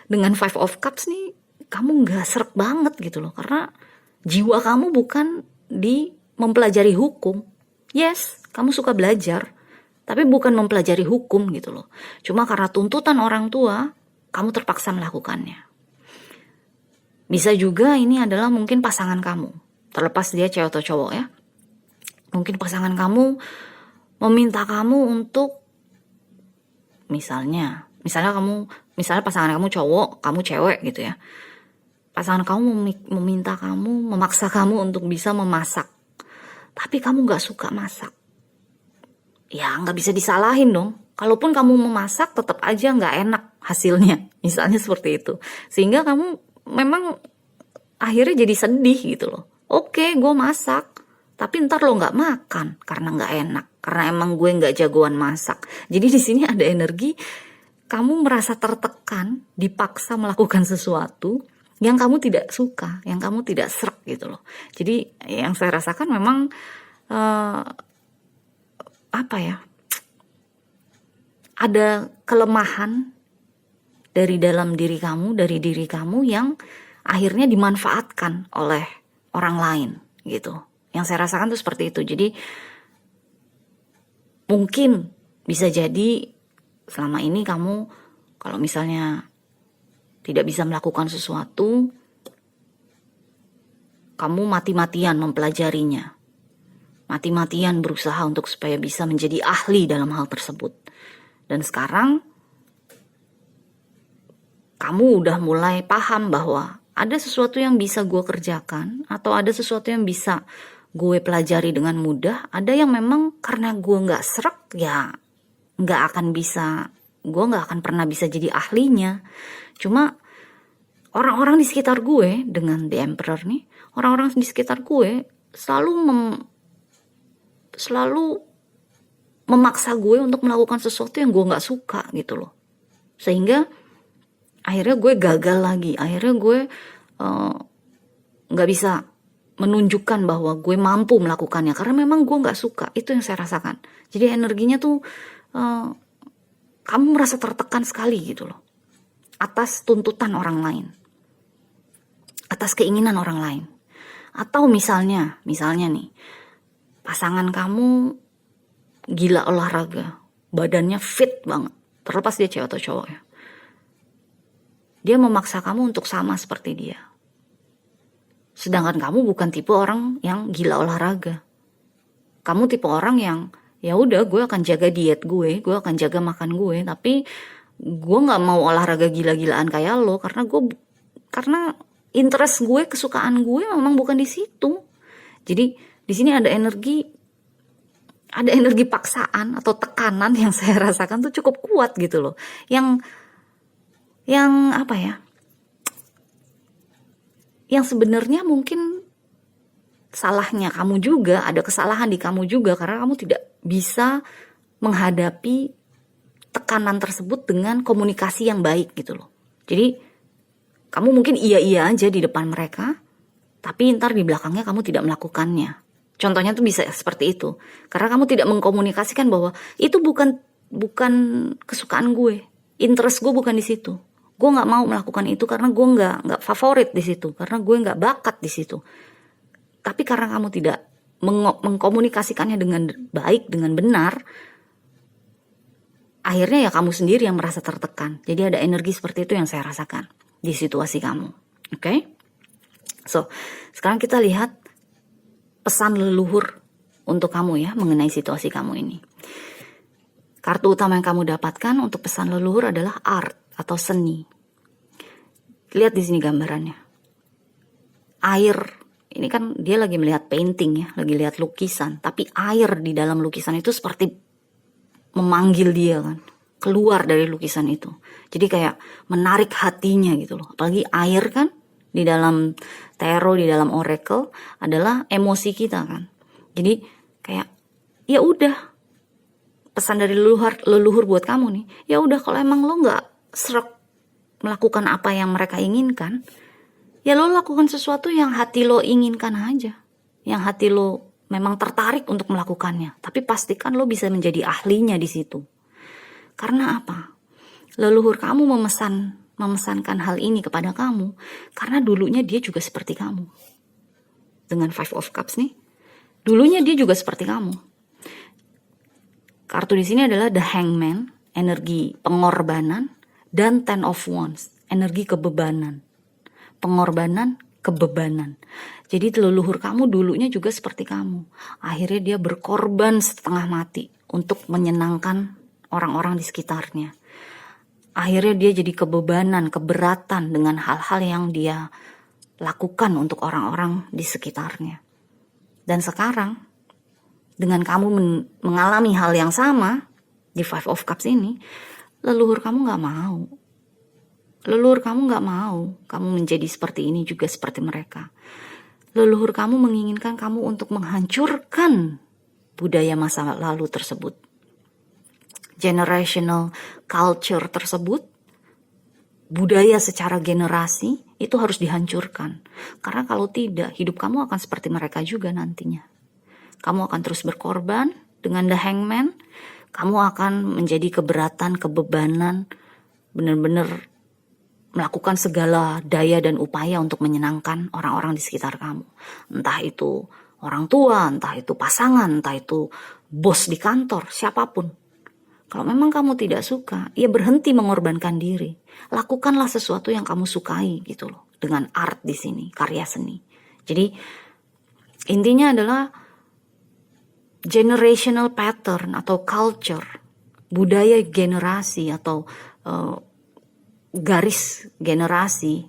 dengan Five of Cups nih, kamu nggak srek banget gitu loh. Karena jiwa kamu bukan di mempelajari hukum. Yes, kamu suka belajar, tapi bukan mempelajari hukum gitu loh. Cuma karena tuntutan orang tua, kamu terpaksa melakukannya. Bisa juga ini adalah mungkin pasangan kamu. Terlepas dia cewek atau cowok ya. Mungkin pasangan kamu meminta kamu untuk misalnya pasangan kamu cowok, kamu cewek gitu ya. Pasangan kamu meminta kamu, memaksa kamu untuk bisa memasak. Tapi kamu gak suka masak. Ya nggak bisa disalahin dong. Kalaupun kamu memasak tetap aja nggak enak hasilnya. Misalnya seperti itu. Sehingga kamu memang akhirnya jadi sedih gitu loh. Oke, gue masak, tapi ntar lo nggak makan karena nggak enak. Karena emang gue nggak jagoan masak. Jadi di sini ada energi kamu merasa tertekan, dipaksa melakukan sesuatu yang kamu tidak suka, yang kamu tidak srek gitu loh. Jadi yang saya rasakan memang ada kelemahan dari dalam diri kamu yang akhirnya dimanfaatkan oleh orang lain gitu. Yang saya rasakan tuh seperti itu. Jadi mungkin bisa jadi selama ini kamu kalau misalnya tidak bisa melakukan sesuatu, kamu mati-matian mempelajarinya. Mati-matian berusaha untuk supaya bisa menjadi ahli dalam hal tersebut. Dan sekarang kamu udah mulai paham bahwa ada sesuatu yang bisa gue kerjakan atau ada sesuatu yang bisa gue pelajari dengan mudah. Ada yang memang karena gue gak srek ya gue gak akan pernah bisa jadi ahlinya. Cuma orang-orang di sekitar gue dengan The Emperor nih, orang-orang di sekitar gue selalu memaksa gue untuk melakukan sesuatu yang gue gak suka gitu loh. Sehingga akhirnya gue gagal lagi. Akhirnya gue gak bisa menunjukkan bahwa gue mampu melakukannya. Karena memang gue gak suka. Itu yang saya rasakan. Jadi energinya tuh kamu merasa tertekan sekali gitu loh. Atas tuntutan orang lain. Atas keinginan orang lain. Atau misalnya nih, pasangan kamu gila olahraga, badannya fit banget, terlepas dia cewek atau cowok ya. Dia memaksa kamu untuk sama seperti dia. Sedangkan kamu bukan tipe orang yang gila olahraga. Kamu tipe orang yang ya udah gue akan jaga diet gue akan jaga makan gue, tapi gue nggak mau olahraga gila-gilaan kayak lo karena interest gue, kesukaan gue memang bukan di situ. Jadi di sini ada energi paksaan atau tekanan yang saya rasakan tuh cukup kuat gitu loh. Yang yang apa ya, yang sebenarnya mungkin salahnya kamu juga, ada kesalahan di kamu juga karena kamu tidak bisa menghadapi tekanan tersebut dengan komunikasi yang baik gitu loh. Jadi kamu mungkin iya-iya aja di depan mereka, tapi ntar di belakangnya kamu tidak melakukannya. Contohnya tuh bisa seperti itu, karena kamu tidak mengkomunikasikan bahwa itu bukan kesukaan gue, interest gue bukan di situ. Gue nggak mau melakukan itu karena gue nggak favorit di situ, karena gue nggak bakat di situ. Tapi karena kamu tidak mengkomunikasikannya dengan baik, dengan benar, akhirnya ya kamu sendiri yang merasa tertekan. Jadi ada energi seperti itu yang saya rasakan di situasi kamu. Oke? So, sekarang kita lihat pesan leluhur untuk kamu ya mengenai situasi kamu ini. Kartu utama yang kamu dapatkan untuk pesan leluhur adalah art atau seni. Lihat di sini gambarannya. Air, ini kan dia lagi melihat painting ya, lagi lihat lukisan. Tapi air di dalam lukisan itu seperti memanggil dia kan, keluar dari lukisan itu. Jadi kayak menarik hatinya gitu loh. Apalagi air kan di dalam tarot, di dalam oracle adalah emosi kita kan. Jadi kayak ya udah, pesan dari leluhur buat kamu nih, ya udah kalau emang lo nggak srek melakukan apa yang mereka inginkan, ya lo lakukan sesuatu yang hati lo inginkan aja, yang hati lo memang tertarik untuk melakukannya. Tapi pastikan lo bisa menjadi ahlinya di situ. Karena apa? Leluhur kamu memesankan hal ini kepada kamu karena dulunya dia juga seperti kamu. Dengan Five of Cups nih, dulunya dia juga seperti kamu. Kartu di sini adalah The Hangman, energi pengorbanan, dan Ten of Wands, energi kebebanan. Pengorbanan, kebebanan. Jadi leluhur kamu dulunya juga seperti kamu. Akhirnya dia berkorban setengah mati untuk menyenangkan orang-orang di sekitarnya. Akhirnya dia jadi kebebanan, keberatan dengan hal-hal yang dia lakukan untuk orang-orang di sekitarnya. Dan sekarang, dengan kamu mengalami hal yang sama di Five of Cups ini, leluhur kamu gak mau. Leluhur kamu gak mau kamu menjadi seperti ini juga seperti mereka. Leluhur kamu menginginkan kamu untuk menghancurkan budaya masa lalu tersebut. Generational culture tersebut, budaya secara generasi itu harus dihancurkan. Karena kalau tidak, hidup kamu akan seperti mereka juga nantinya. Kamu akan terus berkorban dengan The Hangman. Kamu akan menjadi keberatan, kebebanan, benar-benar melakukan segala daya dan upaya untuk menyenangkan orang-orang di sekitar kamu. Entah itu orang tua, entah itu pasangan, entah itu bos di kantor, siapapun. Kalau memang kamu tidak suka, ya berhenti mengorbankan diri. Lakukanlah sesuatu yang kamu sukai gitu loh. Dengan art di sini, karya seni. Jadi intinya adalah generational pattern atau culture, budaya generasi atau garis generasi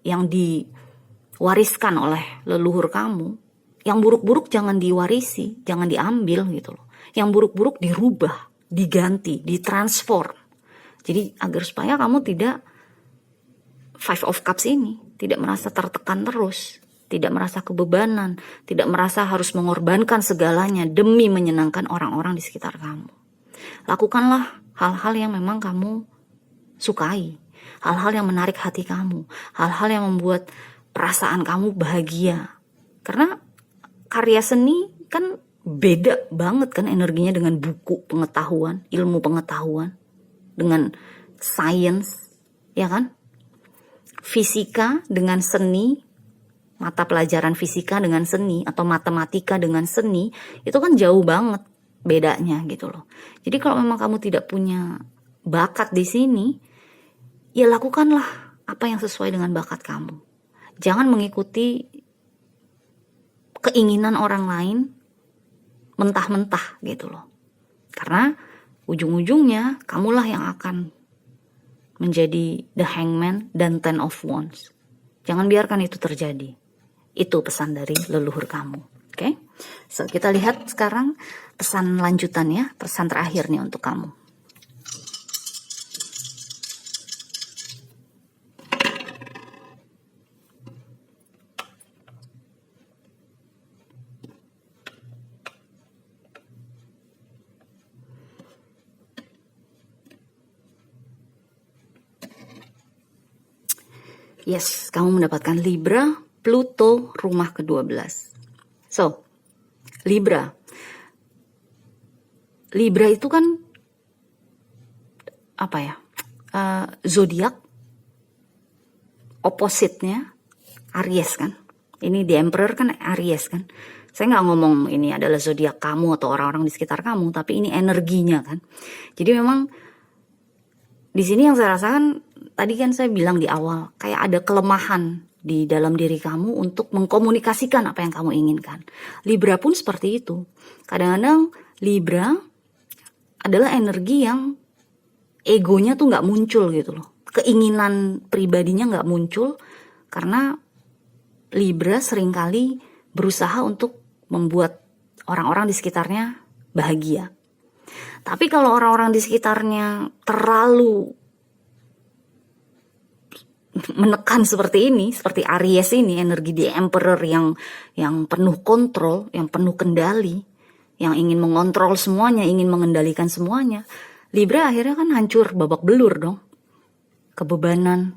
yang diwariskan oleh leluhur kamu. Yang buruk-buruk jangan diwarisi, jangan diambil gitu loh. Yang buruk-buruk dirubah, diganti, ditransform. Jadi agar supaya kamu tidak Five of Cups ini, tidak merasa tertekan terus, tidak merasa kebebanan, tidak merasa harus mengorbankan segalanya demi menyenangkan orang-orang di sekitar kamu. Lakukanlah hal-hal yang memang kamu sukai, hal-hal yang menarik hati kamu, hal-hal yang membuat perasaan kamu bahagia. Karena karya seni kan beda banget kan energinya dengan buku pengetahuan, ilmu pengetahuan, dengan science, ya kan? Fisika dengan seni, mata pelajaran fisika dengan seni atau matematika dengan seni itu kan jauh banget bedanya gitu loh. Jadi kalau memang kamu tidak punya bakat di sini, ya lakukanlah apa yang sesuai dengan bakat kamu. Jangan mengikuti keinginan orang lain mentah-mentah gitu loh. Karena ujung-ujungnya kamulah yang akan menjadi The Hangman dan Ten of Wands. Jangan biarkan itu terjadi. Itu pesan dari leluhur kamu. Oke? So, kita lihat sekarang pesan lanjutan ya, pesan terakhir nih untuk kamu. Yes, kamu mendapatkan Libra, Pluto, rumah ke-12. So, Libra. Libra itu kan apa ya? Zodiak opposite-nya Aries kan. Ini The Emperor kan Aries kan. Saya nggak ngomong ini adalah zodiak kamu atau orang-orang di sekitar kamu, tapi ini energinya kan. Jadi memang di sini yang saya rasakan, tadi kan saya bilang di awal, kayak ada kelemahan di dalam diri kamu untuk mengkomunikasikan apa yang kamu inginkan. Libra pun seperti itu. Kadang-kadang Libra adalah energi yang egonya tuh nggak muncul gitu loh. Keinginan pribadinya nggak muncul karena Libra seringkali berusaha untuk membuat orang-orang di sekitarnya bahagia. Tapi kalau orang-orang di sekitarnya terlalu menekan seperti ini, seperti Aries ini, energi The Emperor yang penuh kontrol, yang penuh kendali, yang ingin mengontrol semuanya, ingin mengendalikan semuanya, Libra akhirnya kan hancur babak belur dong. Kebebanan,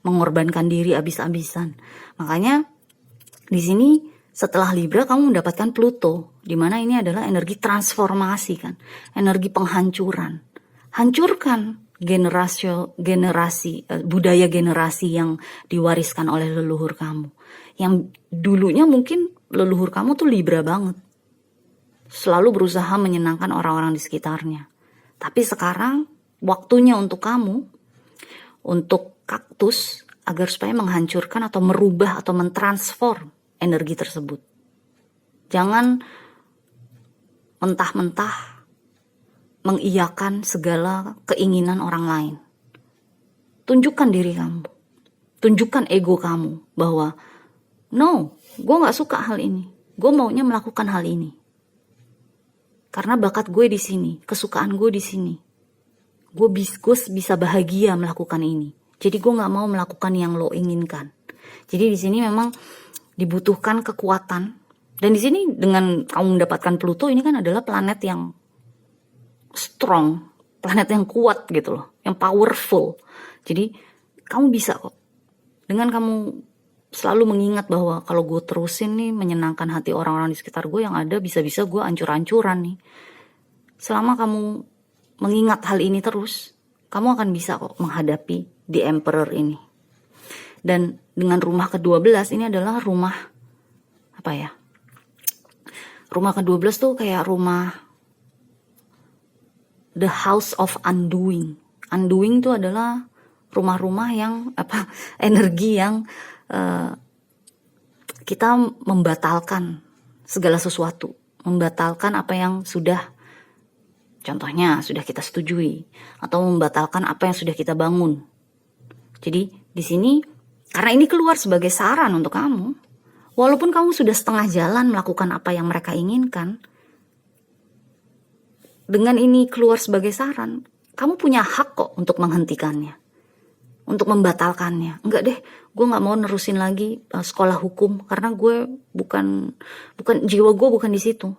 mengorbankan diri abis-abisan. Makanya di sini setelah Libra kamu mendapatkan Pluto, di mana ini adalah energi transformasi kan, energi penghancuran. Hancurkan budaya generasi yang diwariskan oleh leluhur kamu. Yang dulunya mungkin leluhur kamu tuh Libra banget. Selalu berusaha menyenangkan orang-orang di sekitarnya. Tapi sekarang waktunya untuk kamu, untuk kaktus, agar supaya menghancurkan atau merubah atau mentransform energi tersebut. Jangan mentah-mentah mengiyakan segala keinginan orang lain. Tunjukkan diri kamu. Tunjukkan ego kamu bahwa no, gue gak suka hal ini. Gue maunya melakukan hal ini. Karena bakat gue di sini, kesukaan gue di sini. Gue bisa bahagia melakukan ini. Jadi gue gak mau melakukan yang lo inginkan. Jadi di sini memang dibutuhkan kekuatan. Dan di sini dengan kamu mendapatkan Pluto, ini kan adalah planet yang strong, planet yang kuat gitu loh, yang powerful. Jadi kamu bisa kok. Dengan kamu selalu mengingat bahwa kalau gue terusin nih menyenangkan hati orang-orang di sekitar gue, yang ada bisa-bisa gue ancur-ancuran nih. Selama kamu mengingat hal ini terus, kamu akan bisa kok menghadapi The Emperor ini. Dan dengan rumah ke-12 ini adalah rumah apa ya? Rumah ke-12 tuh kayak rumah the house of undoing. Undoing tuh adalah rumah-rumah yang energi yang kita membatalkan segala sesuatu, membatalkan apa yang sudah, contohnya sudah kita setujui, atau membatalkan apa yang sudah kita bangun. Jadi di sini karena ini keluar sebagai saran untuk kamu, walaupun kamu sudah setengah jalan melakukan apa yang mereka inginkan, dengan ini keluar sebagai saran, kamu punya hak kok untuk menghentikannya, untuk membatalkannya. Enggak deh, gue nggak mau nerusin lagi sekolah hukum karena gue bukan jiwa gue bukan di situ.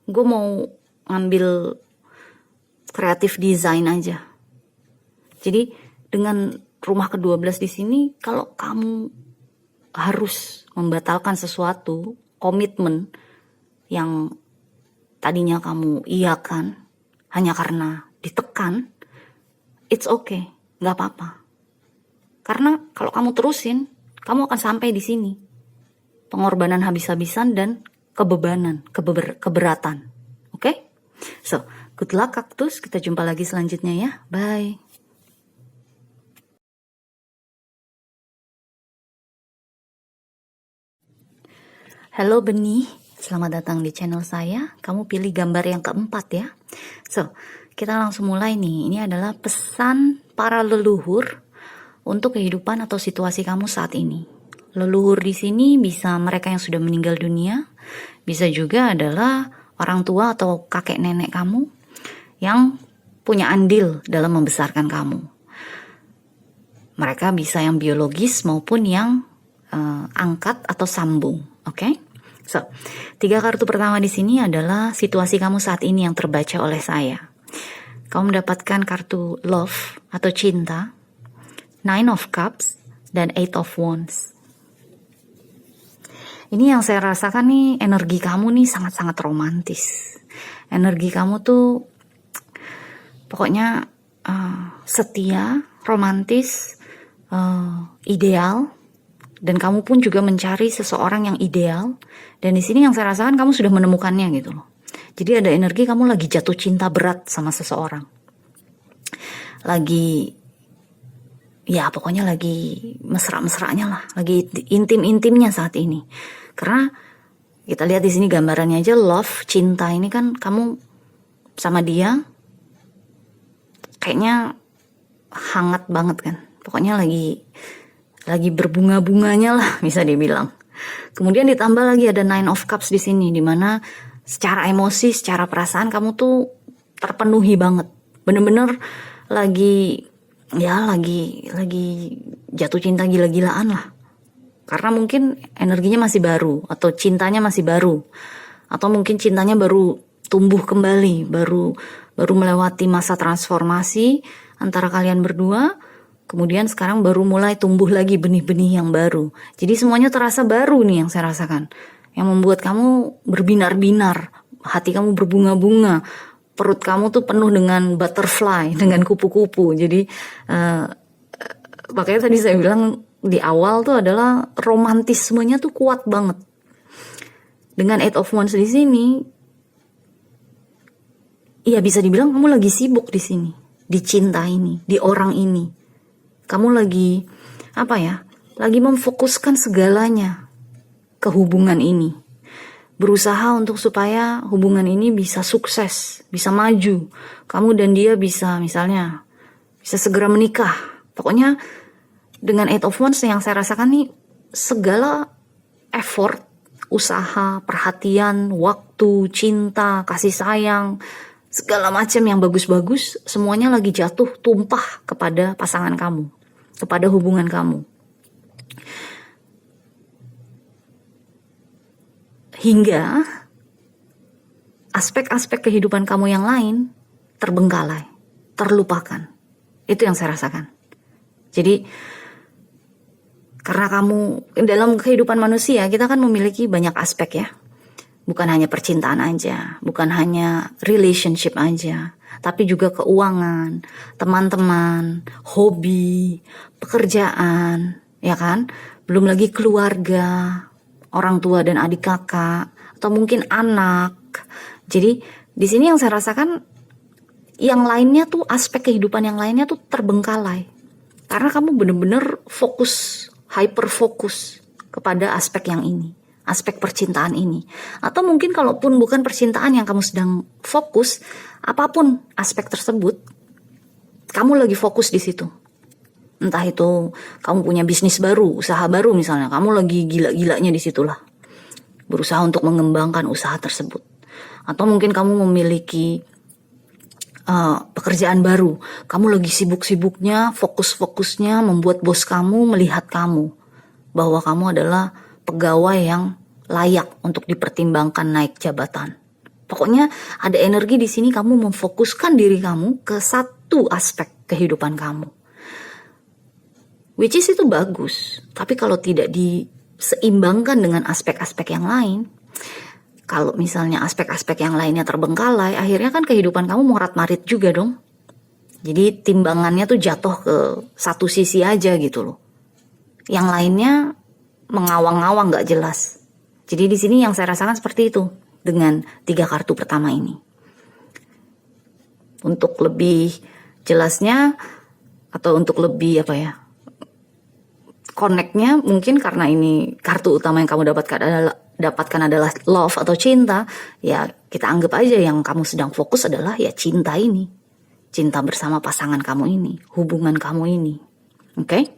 Gue mau ngambil kreatif design aja. Jadi dengan rumah ke-12 di sini, kalau kamu harus membatalkan sesuatu, komitmen yang tadinya kamu iyakan hanya karena ditekan, it's okay, nggak apa-apa. Karena kalau kamu terusin, kamu akan sampai di sini. Pengorbanan habis-habisan dan kebebanan, keberatan. Oke? So, good luck kaktus. Kita jumpa lagi selanjutnya ya. Bye. Halo benih, selamat datang di channel saya. Kamu pilih gambar yang keempat ya. So, kita langsung mulai nih. Ini adalah pesan para leluhur untuk kehidupan atau situasi kamu saat ini. Leluhur di sini bisa mereka yang sudah meninggal dunia, bisa juga adalah orang tua atau kakek nenek kamu yang punya andil dalam membesarkan kamu. Mereka bisa yang biologis maupun yang angkat atau sambung, oke? So, 3 kartu pertama di sini adalah situasi kamu saat ini yang terbaca oleh saya. Kamu mendapatkan kartu love atau cinta, 9 of Cups, dan Eight of Wands. Ini yang saya rasakan nih, energi kamu nih sangat-sangat romantis. Energi kamu tuh pokoknya setia, romantis, ideal, dan kamu pun juga mencari seseorang yang ideal. Dan di sini yang saya rasakan kamu sudah menemukannya gitu loh. Jadi ada energi kamu lagi jatuh cinta berat sama seseorang. Lagi, ya pokoknya lagi mesra-mesranya lah, lagi intim-intimnya saat ini. Karena kita lihat di sini gambarannya aja, love, cinta ini kan kamu sama dia kayaknya hangat banget kan. Pokoknya lagi berbunga-bunganya lah bisa dibilang. Kemudian ditambah lagi ada Nine of Cups di sini, dimana secara emosi, secara perasaan kamu tuh terpenuhi banget. Bener-bener lagi jatuh cinta gila-gilaan lah. Karena mungkin energinya masih baru, atau cintanya masih baru, atau mungkin cintanya baru tumbuh kembali, baru melewati masa transformasi antara kalian berdua. Kemudian sekarang baru mulai tumbuh lagi benih-benih yang baru. Jadi semuanya terasa baru nih yang saya rasakan. Yang membuat kamu berbinar-binar, hati kamu berbunga-bunga, perut kamu tuh penuh dengan butterfly, dengan kupu-kupu. Jadi makanya tadi saya bilang di awal tuh adalah romantismenya tuh kuat banget. Dengan Eight of Wands di sini, iya bisa dibilang kamu lagi sibuk di sini, di cinta ini, di orang ini. Kamu lagi lagi memfokuskan segalanya ke hubungan ini. Berusaha untuk supaya hubungan ini bisa sukses, bisa maju. Kamu dan dia bisa segera menikah. Pokoknya dengan Eight of Wands yang saya rasakan nih, segala effort, usaha, perhatian, waktu, cinta, kasih sayang, segala macam yang bagus-bagus, semuanya lagi jatuh tumpah kepada pasangan kamu, kepada hubungan kamu. Hingga aspek-aspek kehidupan kamu yang lain terbengkalai, terlupakan. Itu yang saya rasakan. Jadi karena kamu dalam kehidupan manusia, kita kan memiliki banyak aspek ya. Bukan hanya percintaan aja, bukan hanya relationship aja, tapi juga keuangan, teman-teman, hobi, pekerjaan, ya kan? Belum lagi keluarga, orang tua dan adik kakak, atau mungkin anak. Jadi di sini yang saya rasakan, yang lainnya tuh, aspek kehidupan yang lainnya tuh terbengkalai. Karena kamu bener-bener fokus, hyper fokus kepada aspek yang ini, aspek percintaan ini. Atau mungkin kalaupun bukan percintaan yang kamu sedang fokus, apapun aspek tersebut, kamu lagi fokus di situ. Entah itu kamu punya bisnis baru, usaha baru misalnya, kamu lagi gila-gilanya di situlah. Berusaha untuk mengembangkan usaha tersebut. Atau mungkin kamu memiliki pekerjaan baru, kamu lagi sibuk-sibuknya, fokus-fokusnya membuat bos kamu melihat kamu bahwa kamu adalah pegawai yang layak untuk dipertimbangkan naik jabatan. Pokoknya ada energi di sini, kamu memfokuskan diri kamu ke satu aspek kehidupan kamu. Which is itu bagus, tapi kalau tidak diseimbangkan dengan aspek-aspek yang lain, kalau misalnya aspek-aspek yang lainnya terbengkalai, akhirnya kan kehidupan kamu morat-marit juga dong. Jadi timbangannya tuh jatuh ke satu sisi aja gitu loh. Yang lainnya mengawang-awang gak jelas. Jadi di sini yang saya rasakan seperti itu dengan 3 kartu pertama ini. Untuk lebih jelasnya atau untuk lebih connect-nya, mungkin karena ini kartu utama yang kamu dapatkan adalah love atau cinta, ya kita anggap aja yang kamu sedang fokus adalah ya cinta ini. Cinta bersama pasangan kamu ini, hubungan kamu ini. Oke?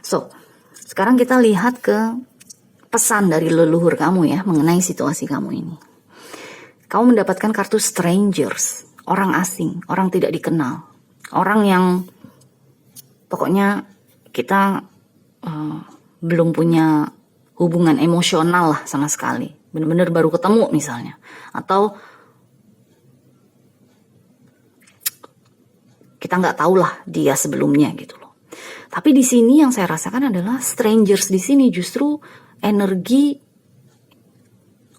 So, sekarang kita lihat ke pesan dari leluhur kamu ya mengenai situasi kamu ini. Kamu mendapatkan kartu strangers, orang asing, orang tidak dikenal. Orang yang pokoknya kita belum punya hubungan emosional lah sama sekali. Benar-benar baru ketemu misalnya. Atau kita nggak tahu lah dia sebelumnya gitu loh. Tapi di sini yang saya rasakan adalah strangers di sini justru energi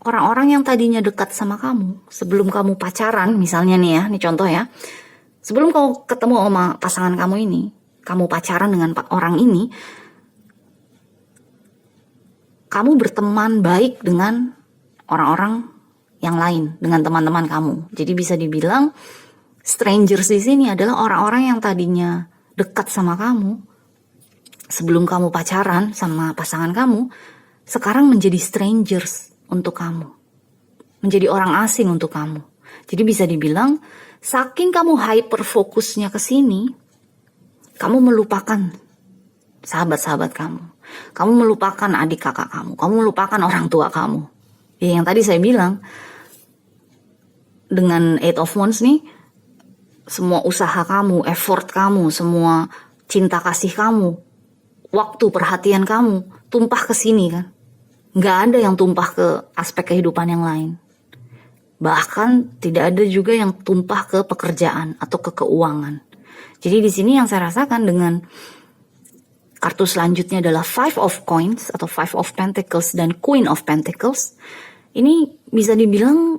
orang-orang yang tadinya dekat sama kamu sebelum kamu pacaran, misalnya nih ya, ini contoh ya. Sebelum kamu ketemu sama pasangan kamu ini, kamu pacaran dengan orang ini, kamu berteman baik dengan orang-orang yang lain, dengan teman-teman kamu. Jadi bisa dibilang strangers di sini adalah orang-orang yang tadinya dekat sama kamu sebelum kamu pacaran sama pasangan kamu, sekarang menjadi strangers untuk kamu, menjadi orang asing untuk kamu. Jadi bisa dibilang saking kamu hyper fokusnya ke sini, kamu melupakan sahabat-sahabat kamu. Kamu melupakan adik kakak kamu. Kamu melupakan orang tua kamu. Ya, yang tadi saya bilang, dengan Eight of Wands nih, semua usaha kamu, effort kamu, semua cinta kasih kamu, waktu perhatian kamu, tumpah ke sini kan. Nggak ada yang tumpah ke aspek kehidupan yang lain. Bahkan tidak ada juga yang tumpah ke pekerjaan atau ke keuangan. Jadi di sini yang saya rasakan dengan kartu selanjutnya adalah Five of Coins atau Five of Pentacles dan Queen of Pentacles. Ini bisa dibilang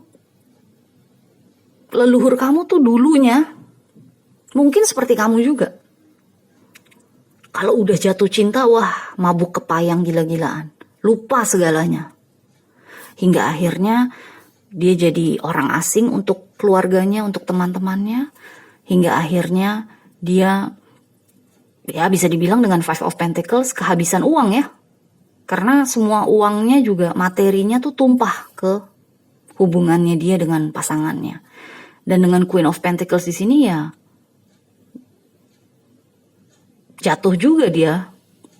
leluhur kamu tuh dulunya mungkin seperti kamu juga. Kalau udah jatuh cinta, wah mabuk kepayang gila-gilaan. Lupa segalanya. Hingga akhirnya dia jadi orang asing untuk keluarganya, untuk teman-temannya. Hingga akhirnya dia, ya bisa dibilang dengan Five of Pentacles, kehabisan uang ya. Karena semua uangnya juga, materinya tuh tumpah ke hubungannya dia dengan pasangannya. Dan dengan Queen of Pentacles di sini ya, jatuh juga dia,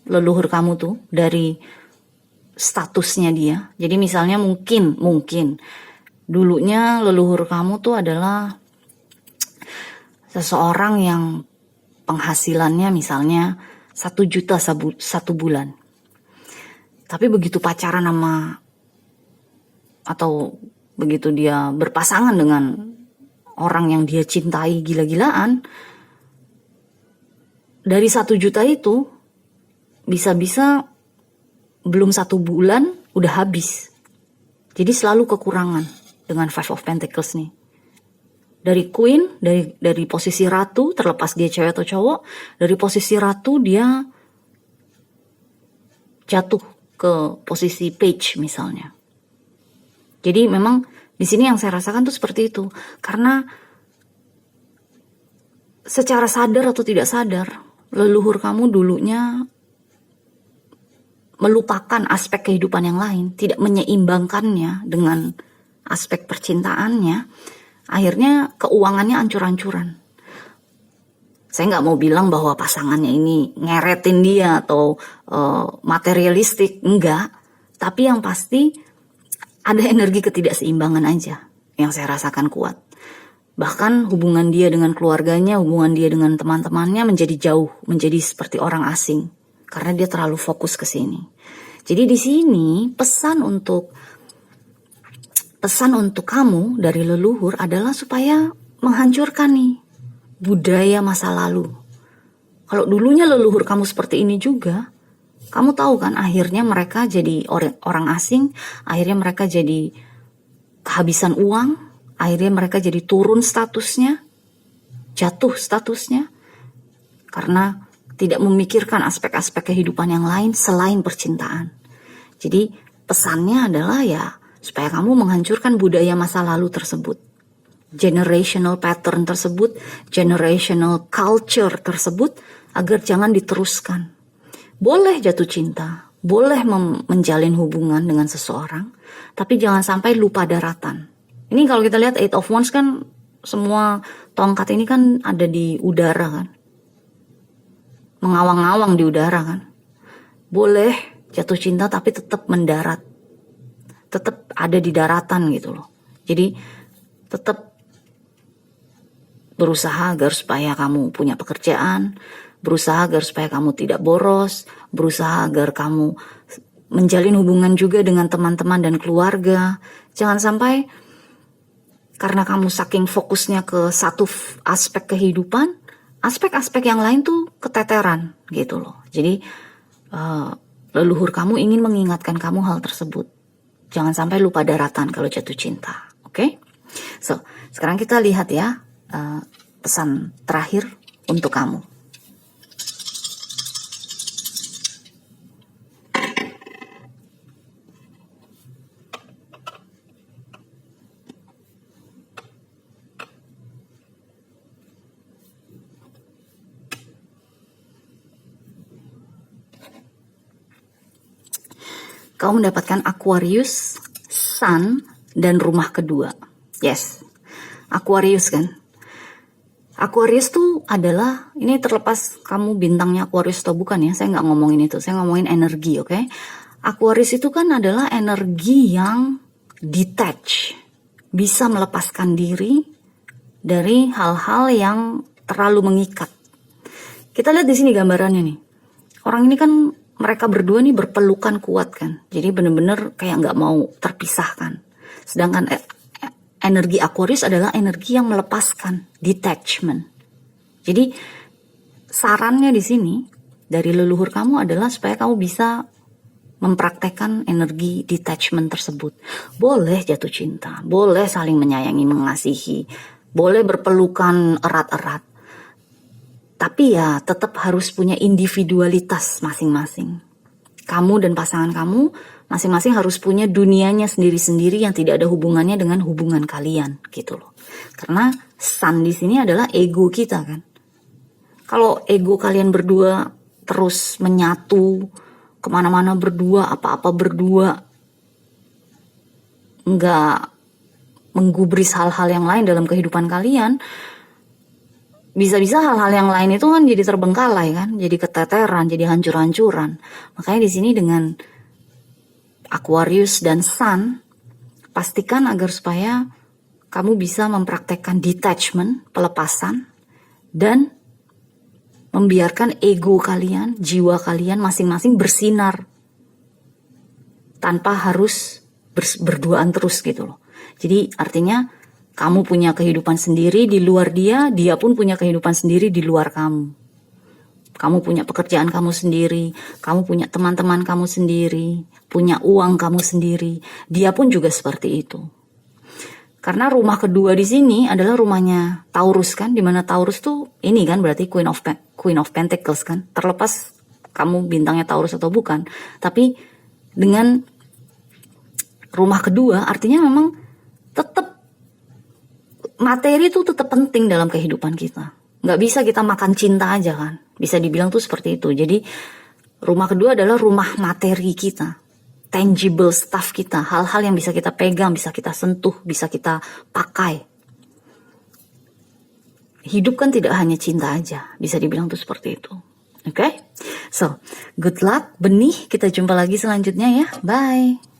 leluhur kamu tuh, dari statusnya dia. Jadi misalnya mungkin dulunya leluhur kamu tuh adalah seseorang yang penghasilannya misalnya 1 juta satu bulan. Tapi begitu pacaran sama, atau begitu dia berpasangan dengan orang yang dia cintai gila-gilaan, dari 1 juta itu bisa-bisa belum 1 bulan udah habis. Jadi selalu kekurangan dengan Five of Pentacles nih. Dari Queen, dari posisi ratu, terlepas dia cewek atau cowok, dari posisi ratu dia jatuh ke posisi page misalnya. Jadi memang di sini yang saya rasakan tuh seperti itu. Karena secara sadar atau tidak sadar, leluhur kamu dulunya melupakan aspek kehidupan yang lain, tidak menyeimbangkannya dengan aspek percintaannya, akhirnya keuangannya ancur-ancuran. Saya nggak mau bilang bahwa pasangannya ini ngeretin dia atau materialistik, enggak. Tapi yang pasti ada energi ketidakseimbangan aja yang saya rasakan kuat. Bahkan hubungan dia dengan keluarganya, hubungan dia dengan teman-temannya menjadi jauh, menjadi seperti orang asing. Karena dia terlalu fokus ke sini. Jadi di sini pesan untuk kamu dari leluhur adalah supaya menghancurkan nih budaya masa lalu. Kalau dulunya leluhur kamu seperti ini juga, kamu tahu kan akhirnya mereka jadi orang asing, akhirnya mereka jadi kehabisan uang, akhirnya mereka jadi turun statusnya, jatuh statusnya, karena tidak memikirkan aspek-aspek kehidupan yang lain selain percintaan. Jadi pesannya adalah ya supaya kamu menghancurkan budaya masa lalu tersebut. Generational pattern tersebut, generational culture tersebut, agar jangan diteruskan. Boleh jatuh cinta, boleh menjalin hubungan dengan seseorang, tapi jangan sampai lupa daratan. Ini kalau kita lihat Eight of Wands kan, semua tongkat ini kan ada di udara kan. Mengawang-awang di udara kan. Boleh jatuh cinta tapi tetap mendarat. Tetap ada di daratan gitu loh. Jadi tetap berusaha agar supaya kamu punya pekerjaan, berusaha agar supaya kamu tidak boros, berusaha agar kamu menjalin hubungan juga dengan teman-teman dan keluarga. Jangan sampai karena kamu saking fokusnya ke satu aspek kehidupan, aspek-aspek yang lain tuh keteteran gitu loh. Jadi leluhur kamu ingin mengingatkan kamu hal tersebut. Jangan sampai lupa daratan kalau jatuh cinta. Oke? So, sekarang kita lihat ya pesan terakhir untuk kamu. Kau mendapatkan Aquarius, Sun, dan rumah kedua. Yes, Aquarius kan. Aquarius tuh adalah, ini terlepas kamu bintangnya Aquarius atau bukan ya, saya nggak ngomongin itu, saya ngomongin energi, oke? Aquarius itu kan adalah energi yang detach, bisa melepaskan diri dari hal-hal yang terlalu mengikat. Kita lihat di sini gambarannya nih, orang ini kan mereka berdua nih berpelukan kuat kan, jadi bener-bener kayak nggak mau terpisahkan. Sedangkan energi Aquarius adalah energi yang melepaskan, detachment. Jadi sarannya di sini dari leluhur kamu adalah supaya kamu bisa mempraktekkan energi detachment tersebut. Boleh jatuh cinta, boleh saling menyayangi, mengasihi, boleh berpelukan erat-erat. Tapi ya tetap harus punya individualitas masing-masing. Kamu dan pasangan kamu masing-masing harus punya dunianya sendiri-sendiri yang tidak ada hubungannya dengan hubungan kalian gitu loh. Karena Sun di sini adalah ego kita kan. Kalau ego kalian berdua terus menyatu, kemana-mana berdua, apa-apa berdua, nggak menggubris hal-hal yang lain dalam kehidupan kalian, bisa-bisa hal-hal yang lain itu kan jadi terbengkalai kan, jadi keteteran, jadi hancur-hancuran. Makanya di sini dengan Aquarius dan Sun, pastikan agar supaya kamu bisa mempraktekkan detachment, pelepasan, dan membiarkan ego kalian, jiwa kalian masing-masing bersinar tanpa harus berduaan terus gitu loh. Jadi artinya kamu punya kehidupan sendiri di luar dia, dia pun punya kehidupan sendiri di luar kamu. Kamu punya pekerjaan kamu sendiri, kamu punya teman-teman kamu sendiri, punya uang kamu sendiri, dia pun juga seperti itu. Karena rumah kedua di sini adalah rumahnya Taurus kan, dimana Taurus tuh ini kan berarti Queen of Pentacles kan, terlepas kamu bintangnya Taurus atau bukan. Tapi dengan rumah kedua artinya memang tetap materi itu tetap penting dalam kehidupan kita. Nggak bisa kita makan cinta aja kan. Bisa dibilang tuh seperti itu. Jadi rumah kedua adalah rumah materi kita. Tangible stuff kita. Hal-hal yang bisa kita pegang, bisa kita sentuh, bisa kita pakai. Hidup kan tidak hanya cinta aja. Bisa dibilang tuh seperti itu. Oke? So, good luck. Benih, kita jumpa lagi selanjutnya ya. Bye.